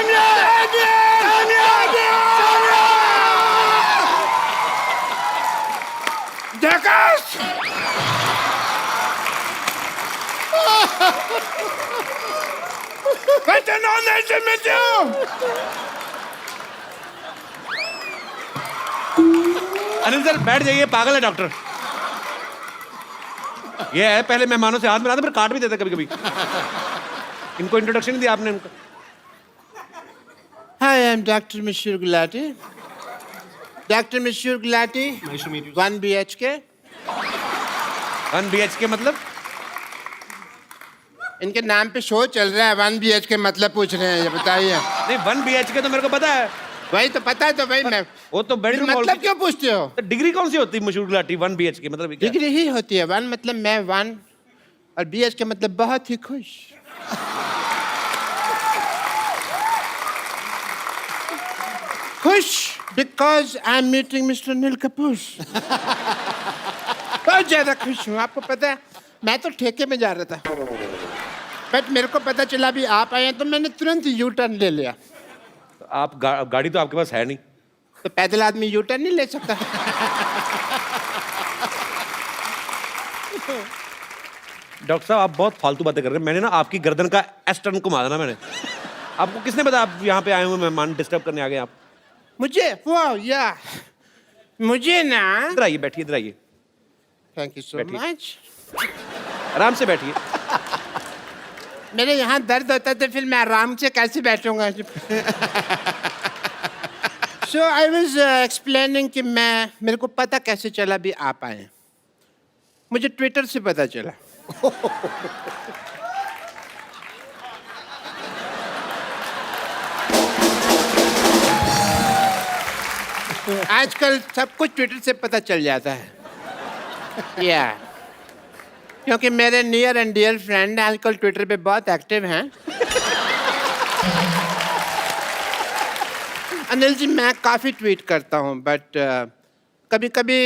S4: here. Same here. Same here. Jackass! It's an honor to meet you.
S1: Anil sir बैठ जाइए, पागल है doctor. ये है पहले मेहमानों से हाथ मिलाते फिर काट भी देते कभी कभी। इनको इंट्रोडक्शन नहीं दिया आपने इनको।
S9: Hi, I'm Dr. Mishur Gulati. Dr. Mishur Gulati. Nice to meet you. 1 BHK.
S1: 1 BHK मतलब?
S9: इनके नाम पे शो चल रहा है, 1 BHK मतलब पूछ रहे हैं, ये बताइए।
S1: नहीं 1 BHK तो मेरे को पता है।
S9: वही तो पता है, तो भाई मैं
S1: वो तो बेडरूम
S9: मतलब क्यों पूछते हो?
S1: तो डिग्री कौन सी होती है मशहूर गुलाटी 1 BHK मतलब क्या?
S9: डिग्री ही होती है। 1 मतलब मैं 1 और BHK मतलब बहुत ही खुश। खुश because I am meeting mister Anil Kapoor. बहुत ज्यादा खुश हूँ। आपको पता है मैं तो ठेके में जा रहा था, बट मेरे को पता चला भी आप आए हैं तो मैंने तुरंत यू टर्न ले लिया।
S1: आप गाड़ी तो आपके पास है नहीं,
S9: तो पैदल आदमी यू टर्न नहीं ले सकता।
S1: डॉक्टर साहब आप बहुत फालतू बातें कर रहे हैं। मैंने ना आपकी गर्दन का एस टर्न घुमा देना मैंने। आपको किसने बताया आप यहाँ पे आए हुए मेहमान डिस्टर्ब करने आ गए आप?
S9: मुझे वाह या मुझे ना,
S1: इधर आइए, बैठिए, इधर आइए,
S9: थैंक यू सो
S1: बैठिए।
S9: मच।
S1: आराम से बैठिए।
S9: मेरे यहाँ दर्द होता है तो फिर मैं आराम से कैसे बैठूंगा? सो आई वॉज एक्सप्लेनिंग कि मेरे को पता कैसे चला भी आप आए। मुझे ट्विटर से पता चला। आजकल सब कुछ ट्विटर से पता चल जाता है। या क्योंकि मेरे नियर एंड डियर फ्रेंड आजकल ट्विटर पे बहुत एक्टिव हैं। अनिल जी मैं काफ़ी ट्वीट करता हूँ, बट कभी कभी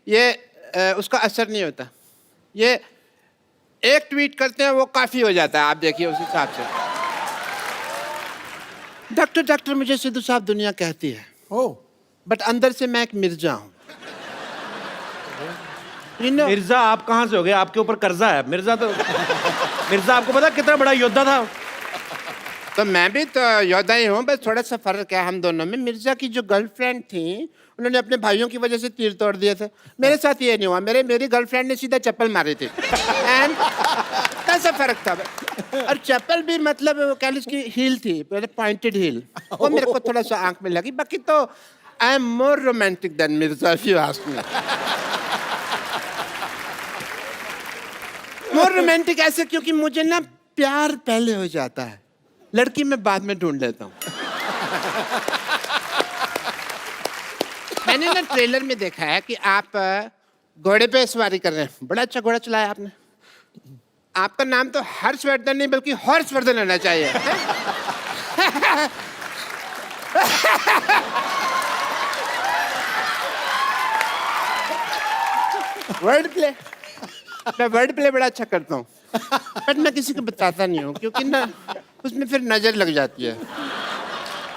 S9: ये उसका असर नहीं होता। ये एक ट्वीट करते हैं वो काफ़ी हो जाता है। आप देखिए उस हिसाब से। डॉक्टर डॉक्टर मुझे सिद्धू साहब दुनिया कहती है, बट अंदर से मैं एक मिर्जा हूँ।
S1: मिर्जा आप कहाँ से हो गए? आपके ऊपर कर्जा है। मिर्जा तो मिर्जा आपको पता कितना बड़ा योद्धा था?
S9: तो मैं भी तो योद्धा ही हूँ, बस थोड़ा सा फर्क है हम दोनों में। मिर्जा की जो गर्लफ्रेंड थी उन्होंने अपने भाइयों की वजह से तीर तोड़ दिए थे। मेरे साथ ये नहीं हुआ। मेरी गर्लफ्रेंड ने सीधा चप्पल मारी थी। एंड कैसा फर्क था? और चप्पल भी मतलब वो कह लीजिए उसकी हील थी, पहले पॉइंटेड हील, वो मेरे को थोड़ा सा आंख में लगी। बाकी तो I am more romantic than Mirza if you ask me. More romantic ऐसे क्योंकि मुझे ना प्यार पहले हो जाता है, लड़की मैं बाद में ढूंढ लेता हूँ। मैंने ना ट्रेलर में देखा है कि आप घोड़े पे सवारी कर रहे हैं। बड़ा अच्छा घोड़ा चलाया आपने। आपका नाम तो हर्षवर्धन नहीं बल्कि हॉर्सवर्धन होना चाहिए। वर्ड प्ले, मैं वर्ड प्ले बड़ा अच्छा करता हूँ, बट मैं किसी को बताता नहीं हूँ क्योंकि ना उसमें फिर नज़र लग जाती है।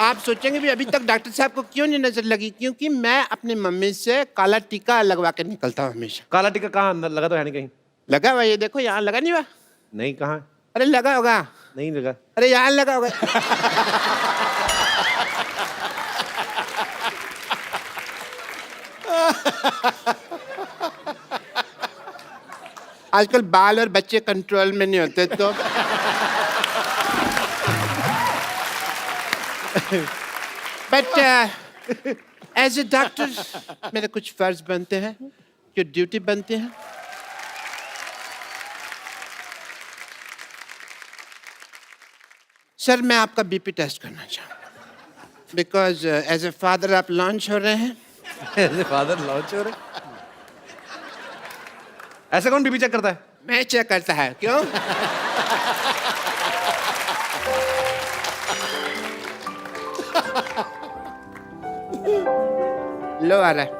S9: आप सोचेंगे भी अभी तक डॉक्टर साहब को क्यों नहीं नज़र लगी? क्योंकि मैं अपनी मम्मी से काला टीका लगवा के निकलता हूँ हमेशा।
S1: काला टीका कहाँ लगा? तो है नहीं कहीं।
S9: लगा हुआ, ये देखो यहाँ लगा नहीं हुआ।
S1: नहीं, कहाँ?
S9: अरे लगा होगा।
S1: नहीं लगा।
S9: अरे यहाँ लगा होगा। आजकल बाल और बच्चे कंट्रोल में नहीं होते तो बट एज ए डॉक्टर मेरे कुछ फर्ज बनते हैं, जो ड्यूटी बनते हैं। सर मैं आपका बीपी टेस्ट करना चाहूँ बिकॉज एज ए फादर आप लॉन्च हो रहे हैं।
S1: एज ए फादर लॉन्च हो रहे? ऐसे कौन बीपी चेक करता है?
S9: मैं चेक करता है। क्यों? लो आ रहा है।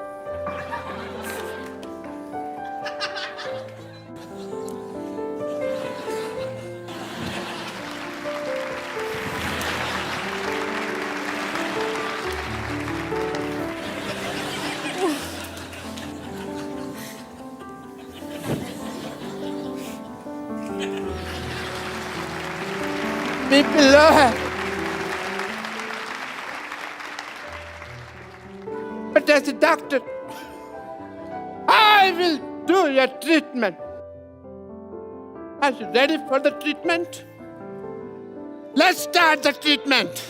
S9: बीपी लो है, but as a doctor I will do your treatment. Are you ready for the treatment? Let's start the treatment.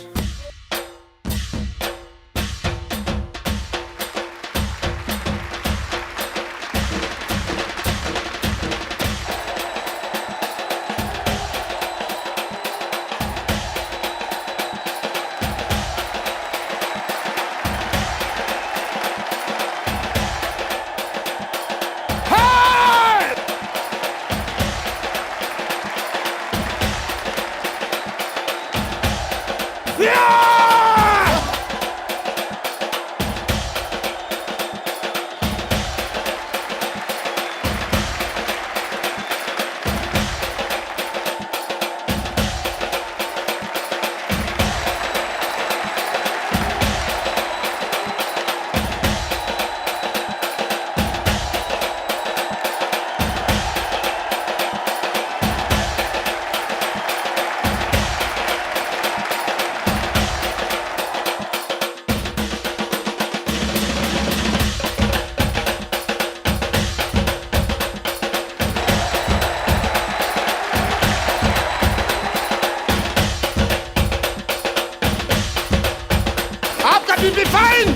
S9: आपका BP fine.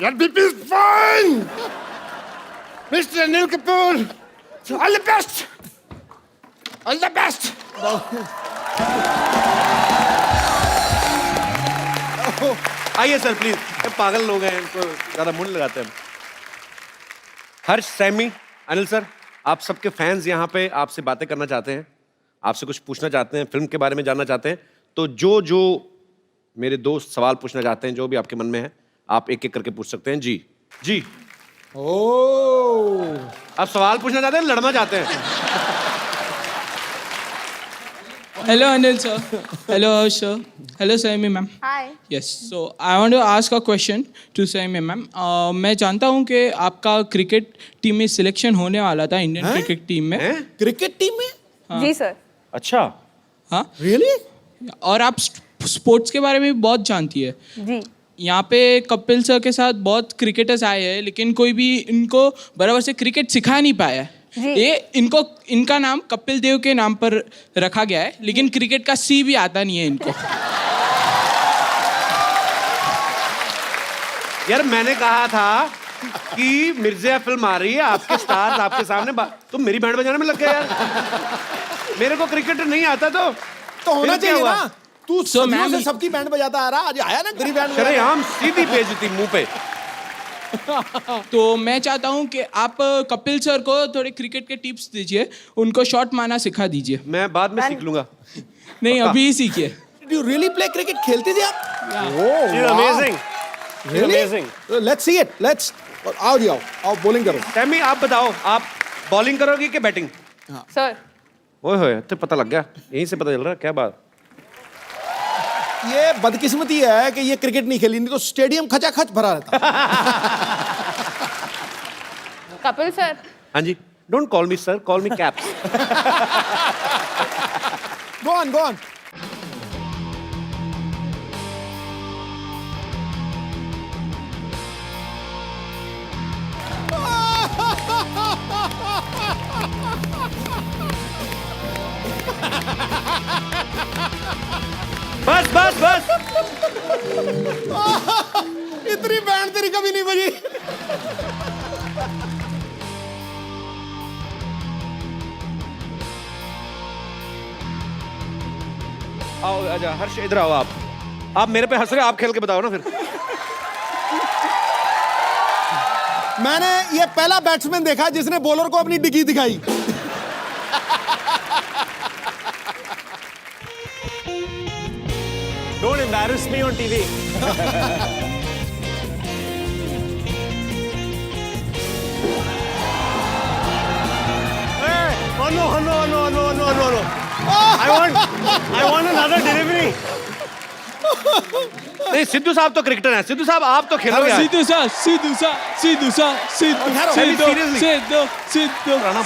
S9: Your BP is fine. Mr. Anil Kapoor, all the best. All the best.
S1: आइए sir please. ये पागल लोग हैं, इनको ज्यादा मुंड लगाते हैं. हर्ष, सैमी, अनिल सर, आप सबके फैंस यहाँ पे आपसे बातें करना चाहते हैं, आपसे कुछ पूछना चाहते हैं, फिल्म के बारे में जानना चाहते हैं. तो जो मेरे दोस्त सवाल पूछना चाहते हैं, जो भी आपके मन में है, आप एक एक करके पूछ सकते हैं. जी जी.
S4: ओह,
S1: आप सवाल पूछना चाहते हैं, लड़ना चाहते हैं?
S10: Hello Anil sir. Hello Harsh sir. Hello Saimi ma'am.
S7: Hi.
S10: Yes. So I want to ask a question to Saimi ma'am. मैं जानता हूँ कि आपका क्रिकेट टीम में सिलेक्शन होने वाला था, इंडियन क्रिकेट टीम में.
S4: क्रिकेट टीम में?
S7: जी सर.
S1: अच्छा.
S10: हाँ.
S4: Really?
S10: और आप स्पोर्ट्स के बारे में भी बहुत जानती है.
S7: जी.
S10: यहाँ पे कपिल सर के साथ बहुत क्रिकेटर्स आए हैं, लेकिन कोई भी इनको बराबर से क्रिकेट सिखा नहीं पाया है. ये इनका नाम कपिल देव के नाम पर रखा गया है, लेकिन क्रिकेट का सी भी आता नहीं है इनको.
S1: यार मैंने कहा था कि मिर्जा फिल्म आ रही है, आपके स्टार्स आपके सामने, तुम मेरी बैंड बजाने में लग गए यार. मेरे को क्रिकेट नहीं आता तो
S4: होना चाहिए ना. तू
S10: So,
S4: सदियों से
S10: ma'am-
S4: सबकी बैंड बजाता आ रहा, आज आया ना गरीब बैंड.
S1: शरेआम सीधी बेइज्जती मुंह पे.
S10: तो मैं चाहता हूँ कि आप कपिल सर को थोड़े क्रिकेट के टिप्स दीजिए, उनको शॉट मारना सिखा दीजिए.
S1: मैं बाद में सीख लूंगा.
S10: नहीं, अभी ही सीखिए.
S4: Did you really play cricket? खेलती थी आप?
S8: She's amazing. She's
S4: Really?
S8: amazing.
S4: Let's see it. Let's. आओ जी आओ bowling करो.
S1: सैमी आप बताओ, आप बॉलिंग करोगे कि बैटिंग?
S7: सर.
S1: ओए होए, तो पता लग गया, यहीं से पता चल रहा है. क्या बात.
S4: ये बदकिस्मती है कि ये क्रिकेट नहीं खेली, नहीं तो स्टेडियम खचाखच भरा रहता.
S7: कपिल सर.
S1: हाँ जी. Don't call me sir, call me Caps.
S4: Go on, go on.
S1: बस बस बस.
S4: इतनी बैंड तेरी कभी नहीं बजी.
S1: आओ आजा हर्ष, इधर आओ. आप मेरे पे हंस रहे, आप खेल के बताओ ना फिर.
S4: मैंने ये पहला बैट्समैन देखा जिसने बॉलर को अपनी डिग्गी दिखाई.
S8: Don't embarrass me on TV. Hey, oh no. I want another delivery.
S1: नहीं, सिद्धू साहब तो क्रिकेटर हैं. सिद्धू साहब आप तो खेलोगे आज.
S10: सीधू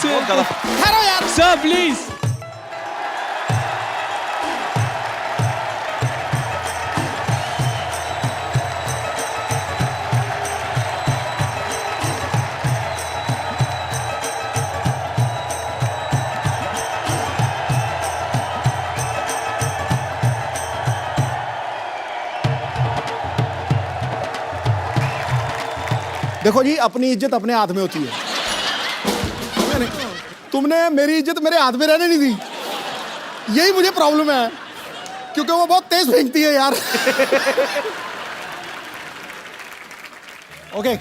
S1: बहुत गलत.
S4: ठहरो यार.
S10: Sir please.
S4: देखो जी, अपनी इज्जत अपने हाथ में होती है। समझे नहीं? तुमने मेरी इज्जत मेरे हाथ में रहने नहीं दी, यही मुझे प्रॉब्लम है, क्योंकि वो बहुत तेज फेंकती है यार। ओके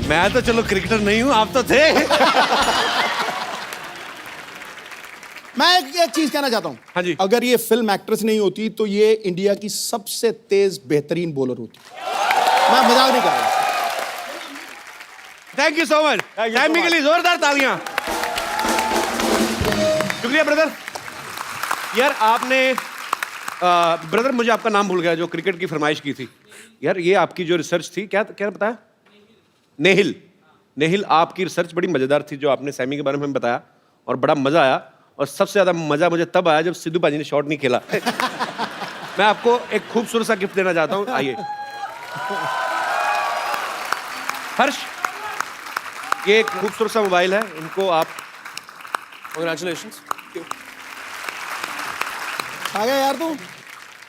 S1: मैं तो चलो क्रिकेटर नहीं हूं, आप तो थे।
S4: मैं एक चीज कहना चाहता हूं।
S1: हाँ जी।
S4: अगर ये फिल्म एक्ट्रेस नहीं होती तो ये इंडिया की सबसे तेज बेहतरीन बॉलर होती। मैं मजाक नहीं कर रहा।
S1: Thank you so much. Saiyami के लिए जोरदार तालियां। शुक्रिया ब्रदर। यार आपने ब्रदर मुझे आपका नाम भूल गया, जो क्रिकेट की फरमाइश की थी। यार ये आपकी जो रिसर्च थी, क्या क्या बताया? नेहिल। नेहिल, आपकी रिसर्च बड़ी मजेदार थी जो आपने सैमी के बारे में बताया, और बड़ा मजा आया। और सबसे ज्यादा मजा मुझे तब आया जब सिद्धू पाजी ने शॉट नहीं खेला। मैं आपको एक खूबसूरत सा गिफ्ट देना चाहता हूं, आइए। हर्ष, ये एक खूबसूरत सा मोबाइल है, इनको आप
S8: Congratulations.
S4: आ गया यार तू।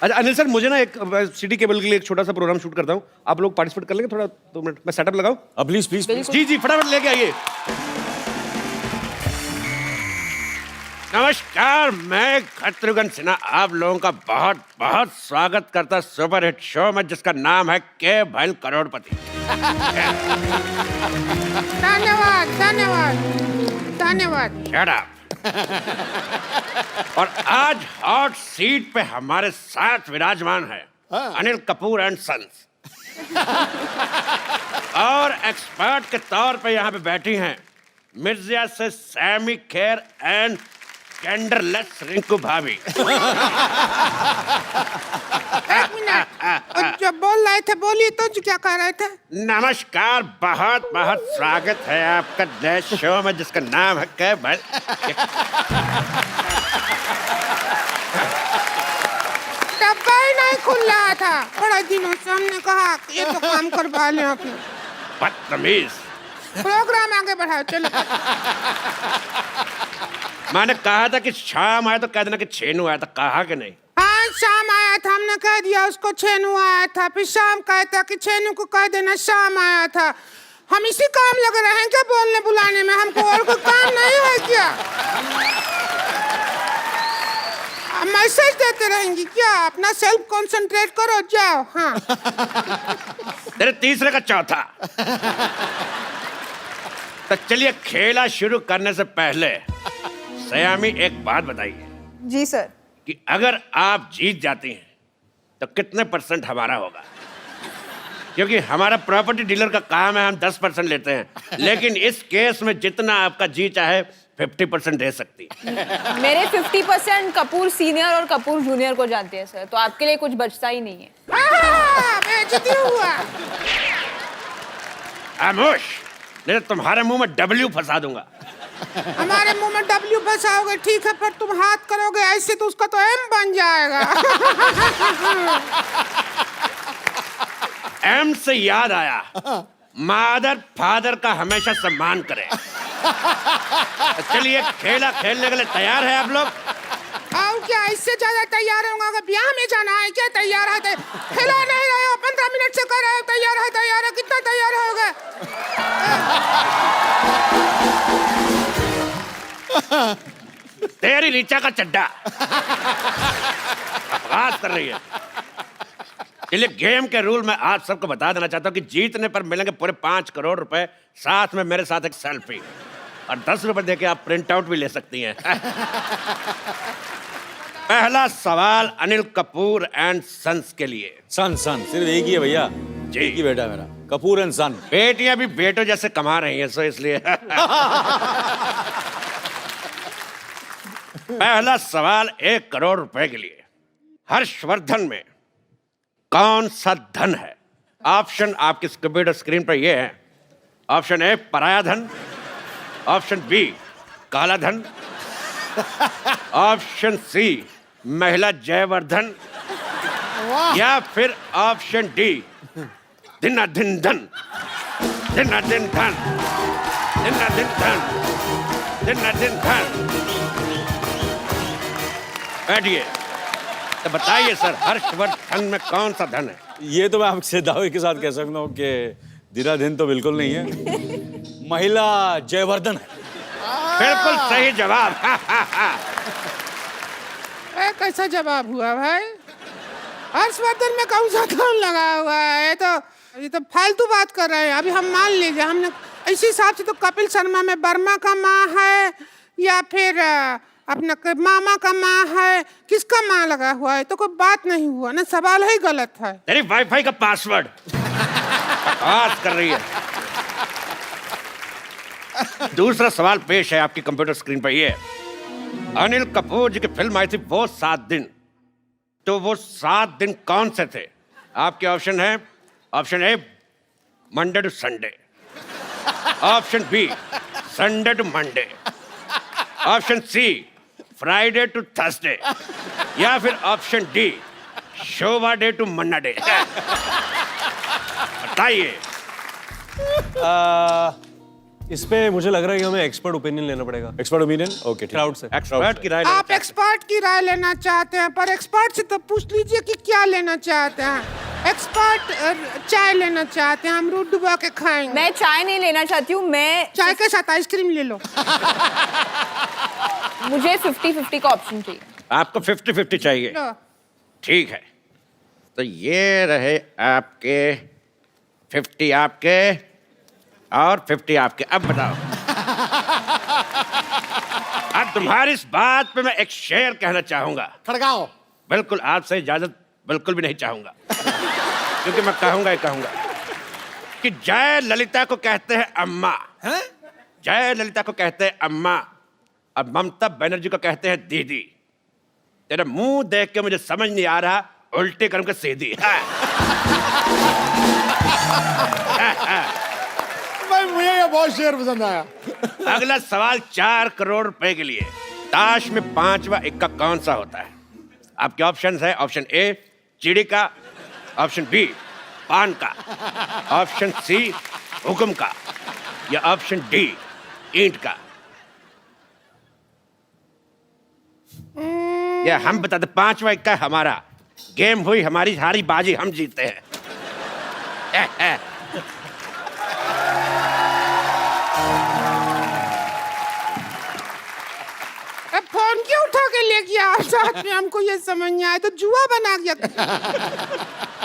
S1: अच्छा अनिल सर, मुझे ना एक सिटी केबल के लिए एक छोटा सा प्रोग्राम शूट करता हूँ, आप लोग पार्टिसिपेट कर लेंगे थोड़ा 2 मिनट? मैं सेटअप लगाऊं?
S8: Please please please.
S1: जी जी फटाफट लेके आइए। नमस्कार, मैं शत्रुघ्न सिन्हा आप लोगों का बहुत बहुत स्वागत करता सुपर हिट शो में, जिसका नाम है के भैल करोड़पति।
S9: धन्यवाद धन्यवाद धन्यवाद।
S1: Shut up. और आज हॉट सीट पे हमारे साथ विराजमान है अनिल कपूर एंड सन्स। और एक्सपर्ट के तौर पे यहाँ पे बैठी हैं मिर्जिया से सैमी खेर एंड जेंडरलेस रिंकू भाभी।
S9: एक मिनट, जो बोल रहे थे बोलिए तो, जो क्या कह रहे थे?
S1: नमस्कार, बहुत बहुत स्वागत है आपका नए शो में, जिसका नाम है के भैल।
S9: डब्बा ही नहीं खुल रहा था बड़ा दिनों से, हमने कहा कि ये तो काम करवा लें अपने।
S1: बदतमीज।
S9: प्रोग्राम आगे बढ़ाओ चलो।
S1: मैंने कहा था कि शाम आया तो कह देना कि छेनू आया था, कहा कि नहीं?
S9: हाँ शाम आया था, हमने कह दिया उसको छेनू आया था, फिर शाम कहता कि छेनू को कह देना शाम आया था। हम इसी काम लगे रहे हैं क्या बोलने बुलाने में? हमको और कोई काम नहीं है क्या? मैसेज देते रहेंगी क्या? अपना सेल्फ कंसंट्रेट करो, जाओ। हाँ
S1: तेरे तीसरे का चौथा। तो चलिए, खेला शुरू करने से पहले सयामी एक बात बताइए
S7: जी सर।
S1: कि अगर आप जीत जाती हैं तो कितने % हमारा होगा? क्योंकि हमारा प्रॉपर्टी डीलर का काम है, हम 10% लेते हैं, लेकिन इस केस में जितना आपका जी चाहे 50% दे सकती है।
S7: मेरे 50% कपूर सीनियर और कपूर जूनियर को जानते हैं सर, तो आपके लिए कुछ बचता ही नहीं है।
S9: बेइज्जती हुआ।
S1: खामोश, नहीं तो तुम्हारे मुंह में W फंसा दूंगा।
S9: हमारे मुंह में W फंसाओगे ठीक है, पर तुम हाथ करोगे ऐसे तो उसका तो M बन जाएगा।
S1: M से याद आया, मादर फादर का हमेशा सम्मान करें। चलिए, खेला खेलने के लिए तैयार है आप लोग?
S9: और क्या इससे ज्यादा तैयार होगा? अगर ब्याह में जाना है क्या? तैयार है? खेला नहीं रहे हो, 15 मिनट से कर रहे हो तैयार है तैयार है। कितना तैयार होगा?
S1: तेरी नीचा का चड्डा बकवास कर रही है। चलिए, गेम के रूल मैं आप सबको बता देना चाहता हूँ कि जीतने पर मिलेंगे पूरे 5 करोड़ रुपए, साथ में मेरे साथ एक सेल्फी, और 10 रुपए देके आप प्रिंट आउट भी ले सकती हैं। पहला सवाल अनिल कपूर एंड सन्स के लिए।
S3: सन सन सिर्फ एक ही है भैया
S1: जी।
S3: एक ही बेटा मेरा, कपूर एंड सन।
S1: बेटियां भी बेटों जैसे कमा रही हैं, सो इसलिए। पहला सवाल 1 करोड़ रुपए के लिए। हर्षवर्धन में कौन सा धन है? ऑप्शन आपकी कंप्यूटर स्क्रीन पर ये है। ऑप्शन ए पराया धन, ऑप्शन बी काला धन, ऑप्शन सी महिला जयवर्धन या फिर ऑप्शन डी दिन दिन धन दिन दिन धन दिन दिन धन दिन दिन धन। बैठिए, तो बताइए सर, हर्षवर्धन में कौन सा धन है?
S3: ये तो मैं आपसे दावे के साथ कह सकता हूँ कि दिन तो बिल्कुल नहीं है, महिला जयवर्धन है।
S1: बिल्कुल सही जवाब।
S9: कैसा जवाब हुआ भाई? हर्षवर्धन में कौन सा धन लगा हुआ है? ये तो फालतू बात कर रहे हैं। अभी हम मान लीजिए, हमने इसी हिसाब से तो कपिल शर्मा में वर्मा का माँ है या फिर अपना मामा का माँ है, किसका माँ लगा हुआ है? तो कोई बात नहीं हुआ ना, सवाल ही गलत है।
S1: तेरी वाईफाई का पासवर्ड बात कर रही है। दूसरा सवाल पेश है आपकी कंप्यूटर स्क्रीन पर। ये अनिल कपूर जी की फिल्म आई थी वो 7 दिन, तो वो 7 दिन कौन से थे? आपके ऑप्शन है, option A Monday to Sunday, option B Sunday to Monday, option C Friday to Thursday, या फिर option D Shobha De to Manna De. बताइए।
S8: इस पे मुझे लग रहा है कि हमें एक्सपर्ट ओपिनियन लेना पड़ेगा।
S3: Expert opinion? ओके,
S8: क्राउड से।
S1: एक्सपर्ट की राय
S9: आप एक्सपर्ट की राय लेना चाहते हैं, पर एक्सपर्ट से तो पूछ लीजिए कि क्या लेना चाहते हैं। एक्सपर्ट चाय लेना चाहते हैं, अमरूद डुबा के खाएंगे।
S7: मैं चाय नहीं लेना चाहती हूँ, मैं
S9: चाय के साथ आइसक्रीम ले लो।
S7: मुझे 50-50 का ऑप्शन चाहिए।
S1: आपको 50-50 चाहिए?
S9: लो।
S1: ठीक है, तो ये रहे आपके 50 आपके और 50 आपके। अब बताओ। अब तुम्हारी इस बात पे मैं एक शेर कहना चाहूंगा।
S4: खड़गाओ।
S1: बिल्कुल आपसे इजाजत बिल्कुल भी नहीं चाहूंगा, क्योंकि मैं कहूंगा ही कहूंगा कि जय ललिता को कहते हैं अम्मा, जय ललिता को कहते हैं अम्मा, और ममता बनर्जी को कहते हैं दीदी। तेरा मुंह देख के मुझे समझ नहीं आ रहा, उल्टे कर्म के सीधी।
S4: भाई मुझे ये बहुत शेर पसंद आया।
S1: अगला सवाल 4 करोड़ रुपए के लिए। ताश में 5वां इक्का कौन सा होता है? आपके ऑप्शंस है, ऑप्शन ए चिड़ी का, ऑप्शन बी पान का, ऑप्शन सी हुक्म का, या ऑप्शन डी ईंट का। या हम बताते 5वां इक्का हमारा, गेम हुई हमारी, हारी बाजी हम जीते हैं।
S9: अब फोन क्यों उठा के ले गया आप साथ में? हमको ये समझ नहीं आया, तो जुआ बना गया।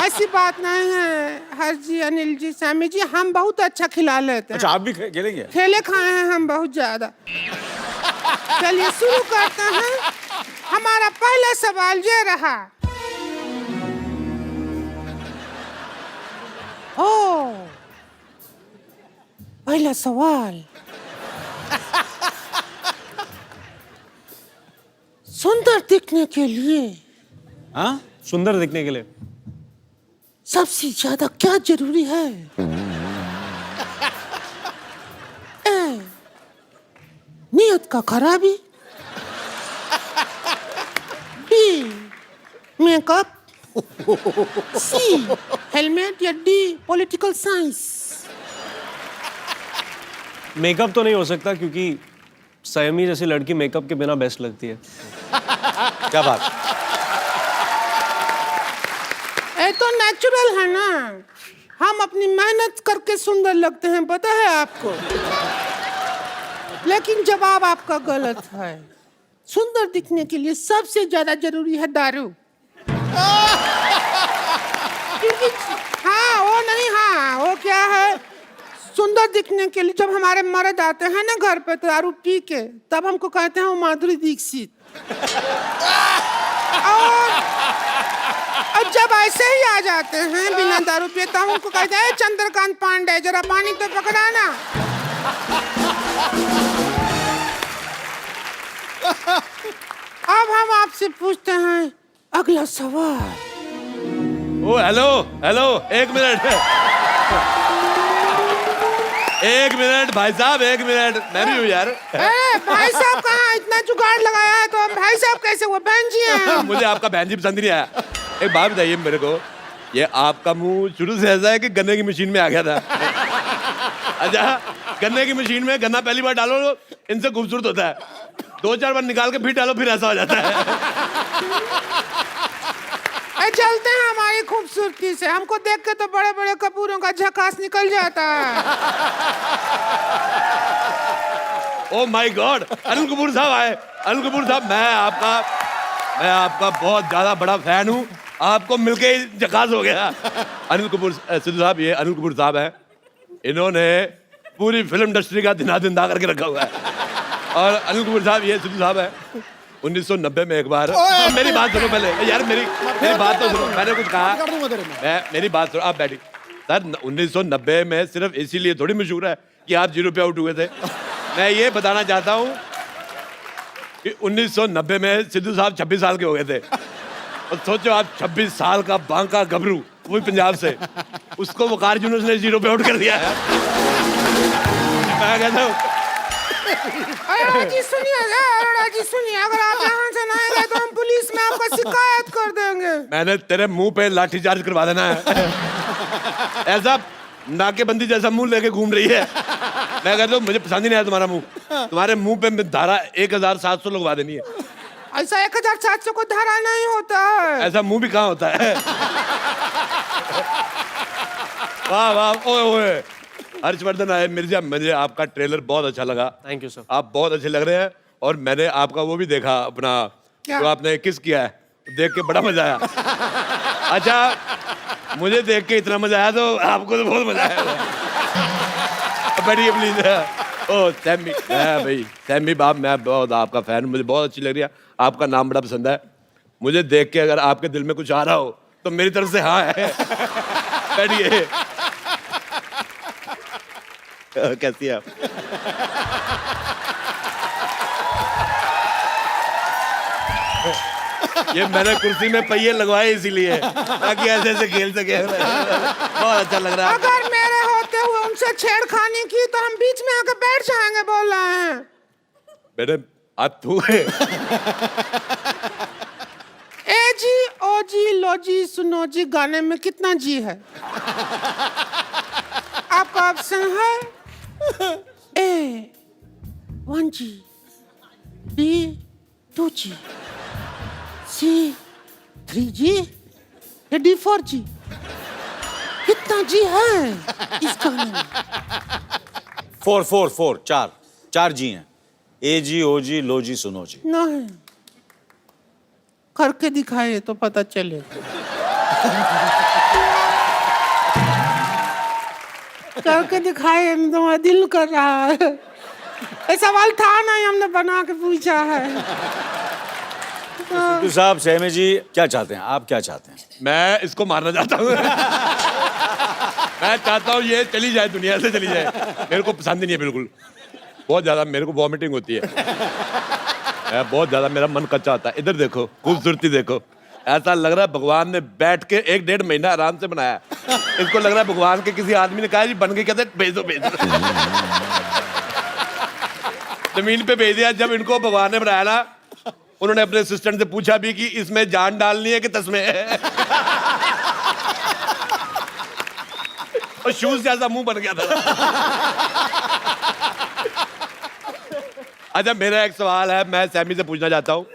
S9: ऐसी बात नहीं है हर जी, अनिल जी, सामी जी, हम बहुत अच्छा खिला लेते हैं।
S3: अच्छा, आप भी खेलेंगे?
S9: खेले खाए हैं हम बहुत ज्यादा। चलिए शुरू करते हैं। हमारा पहला सवाल ये रहा। ओ, पहला सवाल। सुंदर दिखने के लिए,
S3: हाँ,
S8: सुंदर दिखने के लिए
S9: सबसे ज्यादा क्या जरूरी है? ए, नियत का खराबी, बी मेकअप, सी हेलमेट, या डी पॉलिटिकल साइंस।
S8: मेकअप तो नहीं हो सकता, क्योंकि सयमी जैसी लड़की मेकअप के बिना बेस्ट लगती है।
S3: क्या बात?
S9: ये तो नेचुरल है ना, हम अपनी मेहनत करके सुंदर लगते हैं, पता है आपको। लेकिन जवाब आपका गलत है। सुंदर दिखने के लिए सबसे ज्यादा जरूरी है दारू। क्योंकि हाँ, वो नहीं, हाँ, वो क्या है, सुंदर दिखने के लिए जब हमारे मर्द आते हैं ना घर पे दारू पी के, तब हमको कहते हैं वो माधुरी दीक्षित। और जब ऐसे ही आ जाते हैं बिना दारू पिए, तब हमको कहते हैं चंद्रकांत पांडे, जरा पानी तो पकड़ाना। अब हम आपसे पूछते हैं अगला सवाल।
S1: ओ हेलो हेलो, एक मिनट। एक मिनट भाई साहब, एक मिनट, मैं भी हूँ यार।
S9: भाई साहब कहाँ इतना जुगाड़ लगाया है, तो भाई साहब कैसे हुआ, बहन जी हैं।
S1: मुझे आपका बहन जी पसंद नहीं आया। एक बात बताइए मेरे को, ये आपका मुंह शुरू से ऐसा है कि गन्ने की मशीन में आ गया था? अच्छा, गन्ने की मशीन में गन्ना पहली बार डालो इनसे खूबसूरत होता है, 2-4 बार निकाल के फिर डालो फिर ऐसा हो जाता है।
S9: चलते हैं हमारी खूबसूरती से, हमको देख के तो बड़े बड़े कपूरों का झकास निकल जाता है।
S1: Oh my God, Anil Kapoor साहब आए। अनिल कपूर साहब, मैं आपका बहुत ज्यादा बड़ा फैन हूँ, आपको मिलके ही झकास हो गया। अनिल कपूर सिद्धू साहब, ये अनिल कपूर साहब हैं, इन्होंने पूरी फिल्म इंडस्ट्री का दिना करके रखा हुआ है। और अनिल कपूर साहब, ये सिद्धू साहब है, 1990 में एक बार, मेरी बात सुनो पहले यार, मेरी बात तो सुनो, मैंने कुछ कहा, मेरी बात सुनो, आप बैठिए। सर 1990 में सिर्फ इसीलिए थोड़ी मशहूर है कि आप 0 पे आउट हुए थे। मैं ये बताना चाहता हूँ कि 1990 में सिद्धू साहब 26 साल के हो गए थे, और सोचो आप 26 साल का बांका गबरू, वो भी पंजाब से, उसको वकार यूनुस ने 0 पे आउट कर दिया है। मैं कहता हूँ
S9: अरोड़ा जी सुनिए, अगर आप यहाँ से ना आएंगे तो हम पुलिस में आपका शिकायत कर देंगे।
S1: मैंने तेरे मुंह पे लाठीचार्ज करवा देना है। ऐसा नाकेबंदी जैसा मुंह लेके घूम रही है। मैं कहता हूँ मुझे पसंद ही नहीं आया तुम्हारा मुंह, तुम्हारे मुंह पे धारा 1700 लगवा देनी है।
S9: ऐसा 1700 को धारा नहीं होता है।
S1: ऐसा मुंह भी कहाँ होता है? वाह वाह, ओए ओए, हर्षवर्धन आए मिर्जा, मुझे आपका ट्रेलर बहुत अच्छा लगा।
S8: Thank you sir.
S1: आप बहुत अच्छे लग रहे हैं, और मैंने आपका वो भी देखा अपना, जो आपने किस किया है, देख के बड़ा मजा आया। अच्छा, मुझे देख के इतना मजा आया, तो आपको तो बहुत मजा आया। बैठिए प्लीज। ओ सैमी, भाई सैमी बाप, मैं बहुत आपका फैन, मुझे बहुत अच्छी लग रही है, आपका नाम बड़ा पसंद है। मुझे देख के अगर आपके दिल में कुछ आ रहा हो तो मेरी तरफ से हाँ है। बैठिए। कैसी है आप? ये मैंने कुर्सी में पहिए लगवाए इसीलिए, ताकि ऐसे ऐसे खेल सके। बहुत अच्छा लग रहा है।
S9: अगर मेरे होते हुए उनसे छेड़खानी की तो हम बीच में आकर बैठ जाएंगे, बोल रहे हैं।
S1: बेटे आप तू है।
S9: ए जी, ओ जी, लो जी, सुनो जी, गाने में कितना जी है? आपका ऑप्शन है A 1G, B 2G, C 3G या D 4G? कितना जी है इस गाने में?
S3: 4 4 जी हैं। ए जी, ओ जी, लो जी, सुनो जी।
S9: नहीं, करके दिखाए तो पता चलेगा। करके दिखाए, तुम्हारा दिल कर रहा है। ये सवाल था नहीं, हमने बना के पूछा है।
S3: सिद्धू साहब, सहमी जी क्या चाहते हैं, आप क्या चाहते हैं?
S1: मैं इसको मारना चाहता हूँ। मैं चाहता हूँ ये चली जाए, दुनिया से चली जाए। मेरे को पसंद ही नहीं है बिल्कुल, बहुत ज्यादा मेरे को वॉमिटिंग होती है। बहुत ज्यादा मेरा मन कच्चा होता है। इधर देखो, खूबसूरती देखो, ऐसा लग रहा है भगवान ने बैठ के 1-1.5 महीना आराम से बनाया। इसको लग रहा है भगवान के किसी आदमी ने कहा जी बन के, कहते भेज दो। जमीन पे भेज दिया। जब इनको भगवान ने बनाया ना, उन्होंने अपने असिस्टेंट से पूछा भी कि इसमें जान डालनी है कि तस्में है। और शूज जैसा मुंह बन गया था। अच्छा, मेरा एक सवाल है, मैं सैमी से पूछना चाहता हूँ।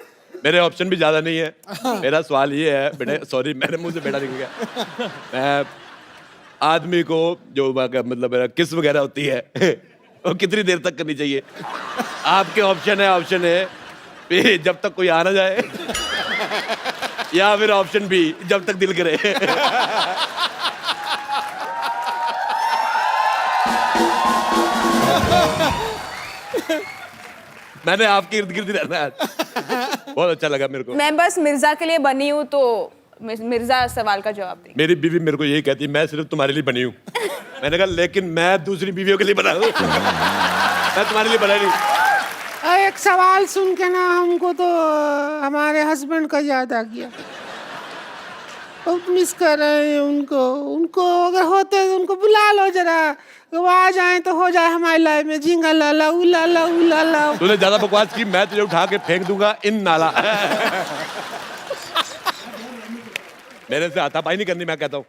S1: मेरे ऑप्शन भी ज्यादा नहीं है। मेरा सवाल ये है बेटे, सॉरी मेरे मुंह से बेटा निकल गया। मैं आदमी को जो मतलब मेरा किस वगैरह होती है वो कितनी देर तक करनी चाहिए? आपके ऑप्शन है बी, जब तक कोई आ ना जाए, या फिर ऑप्शन बी, जब तक दिल करे। मैंने आपके इर्द गिर्द रहना है। बहुत अच्छा लगा मेरे को।
S7: मैं बस मिर्जा के लिए बनी हूँ, तो मिर्जा सवाल का जवाब दें।
S1: मेरी बीवी मेरे को यही कहती है, मैं सिर्फ तुम्हारे लिए बनी हूँ। मैंने कहा लेकिन मैं दूसरी बीवियों के लिए बना हूँ। मैं तुम्हारे लिए बना नहीं।
S9: एक सवाल सुन के ना हमको तो हमारे हस्बैंड का याद आ गया। बहुत मिस कर रहे हैं उनको। उनको अगर होते तो उनको बुला लो जरा, वो आ जाए तो हो जाए हमारी लाइफ में झिंगा लाला उलाला उलाला।
S1: तूने ज्यादा बकवास की, मैं तुझे उठा के फेंक दूंगा इन नाला। मेरे से हाथापाई नहीं करनी, मैं कहता हूँ।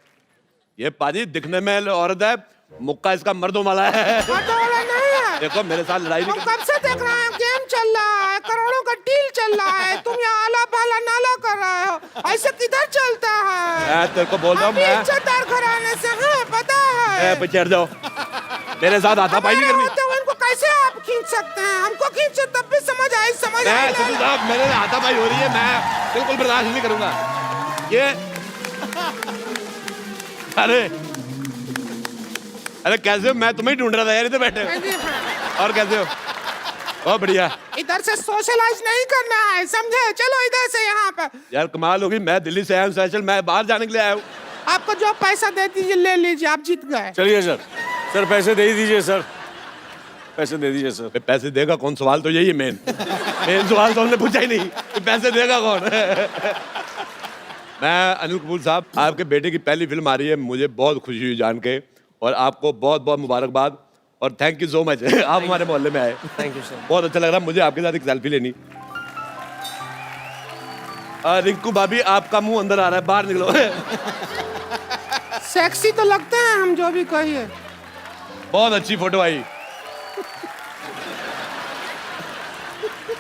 S1: ये पाजी दिखने में औरत है, मुक्का इसका मर्दों वाला है। देखो मेरे साथ लड़ाई नहीं
S9: कब से देख रहे हैं, गेम चल रहा है, करोड़ों का डील चल रहा है, तुम यहाँ आला भाला नाला कर रहे हो, ऐसे किधर चलता है?
S1: मैं तेरे को बोल रहा हूँ, मैं
S9: इज्जतदार घराने से हैं, पता है।
S1: पे चढ़ जाओ, मेरे साथ हाथापाई नहीं करनी।
S9: तो इनको कैसे आप खींच सकते हैं? हमको खींचे तब भी समझ आई, समझ आई।
S1: सुनील साहब, मेरे हाथापाई हो रही है, मैं बिल्कुल बर्दाश्त नहीं करूंगा ये। अरे कैसे हो? मैं तुम्हें ढूंढ रहा था यार, इधर बैठे हो। और कैसे हो? बहुत बढ़िया।
S9: इधर से सोशलाइज नहीं करना है, समझे? चलो इधर से यहाँ पर।
S1: यार कमाल होगी, मैं दिल्ली से आया हूँ स्पेशल, मैं बाहर जाने के लिए आया हूँ।
S9: आपको जो पैसा दे दीजिए ले लीजिए, आप जीत गए।
S3: चलिए सर, सर पैसे दे ही दीजिए सर, पैसे दे दीजिए सर।
S1: पैसे देगा कौन? सवाल तो यही है मेन। मेन सवाल तो हमने पूछा ही नहीं कि पैसे देगा कौन। मैं अनिल कपूर साहब, आपके बेटे की पहली फिल्म आ रही है, मुझे बहुत खुशी हुई जान के, और आपको बहुत बहुत मुबारकबाद और थैंक यू सो मच। आप हमारे मोहल्ले में आए,
S8: थैंक यू सर।
S1: बहुत अच्छा लग रहा है मुझे आपके साथ एक सेल्फी लेनी। रिंकू भाभी, आपका मुंह अंदर आ रहा है, बाहर निकलो।
S9: सेक्सी तो लगते हैं हम, जो भी कहिए।
S1: बहुत अच्छी फोटो आई।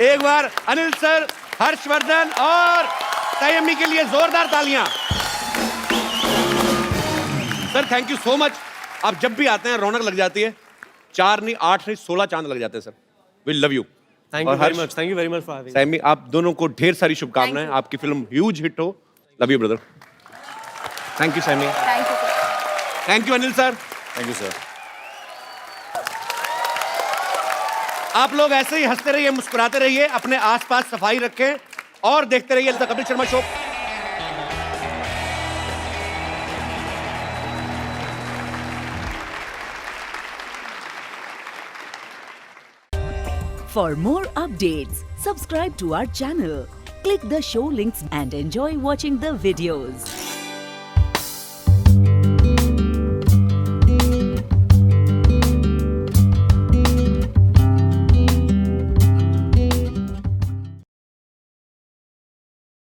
S1: एक बार अनिल सर, हर्षवर्धन और संयमी के लिए जोरदार तालियां। Sir thank you so much. आप जब भी आते हैं रौनक लग जाती है। 4 नहीं 8 नहीं 16 चांद लग जाते हैं sir. We love you.
S8: Thank you very much, thank you very much for having.
S1: Saiyami, आप दोनों को ढेर सारी शुभकामनाएं, आपकी फिल्म ह्यूज हिट हो। Love you brother. Thank you Saiyami.
S7: Thank you.
S1: Thank you Anil sir.
S3: Thank you sir.
S1: आप लोग ऐसे ही हंसते रहिए, मुस्कुराते रहिए, अपने आसपास सफाई रखें और देखते रहिए the Kapil Sharma show.
S11: For more updates, subscribe to our channel, click the show links and enjoy watching the videos.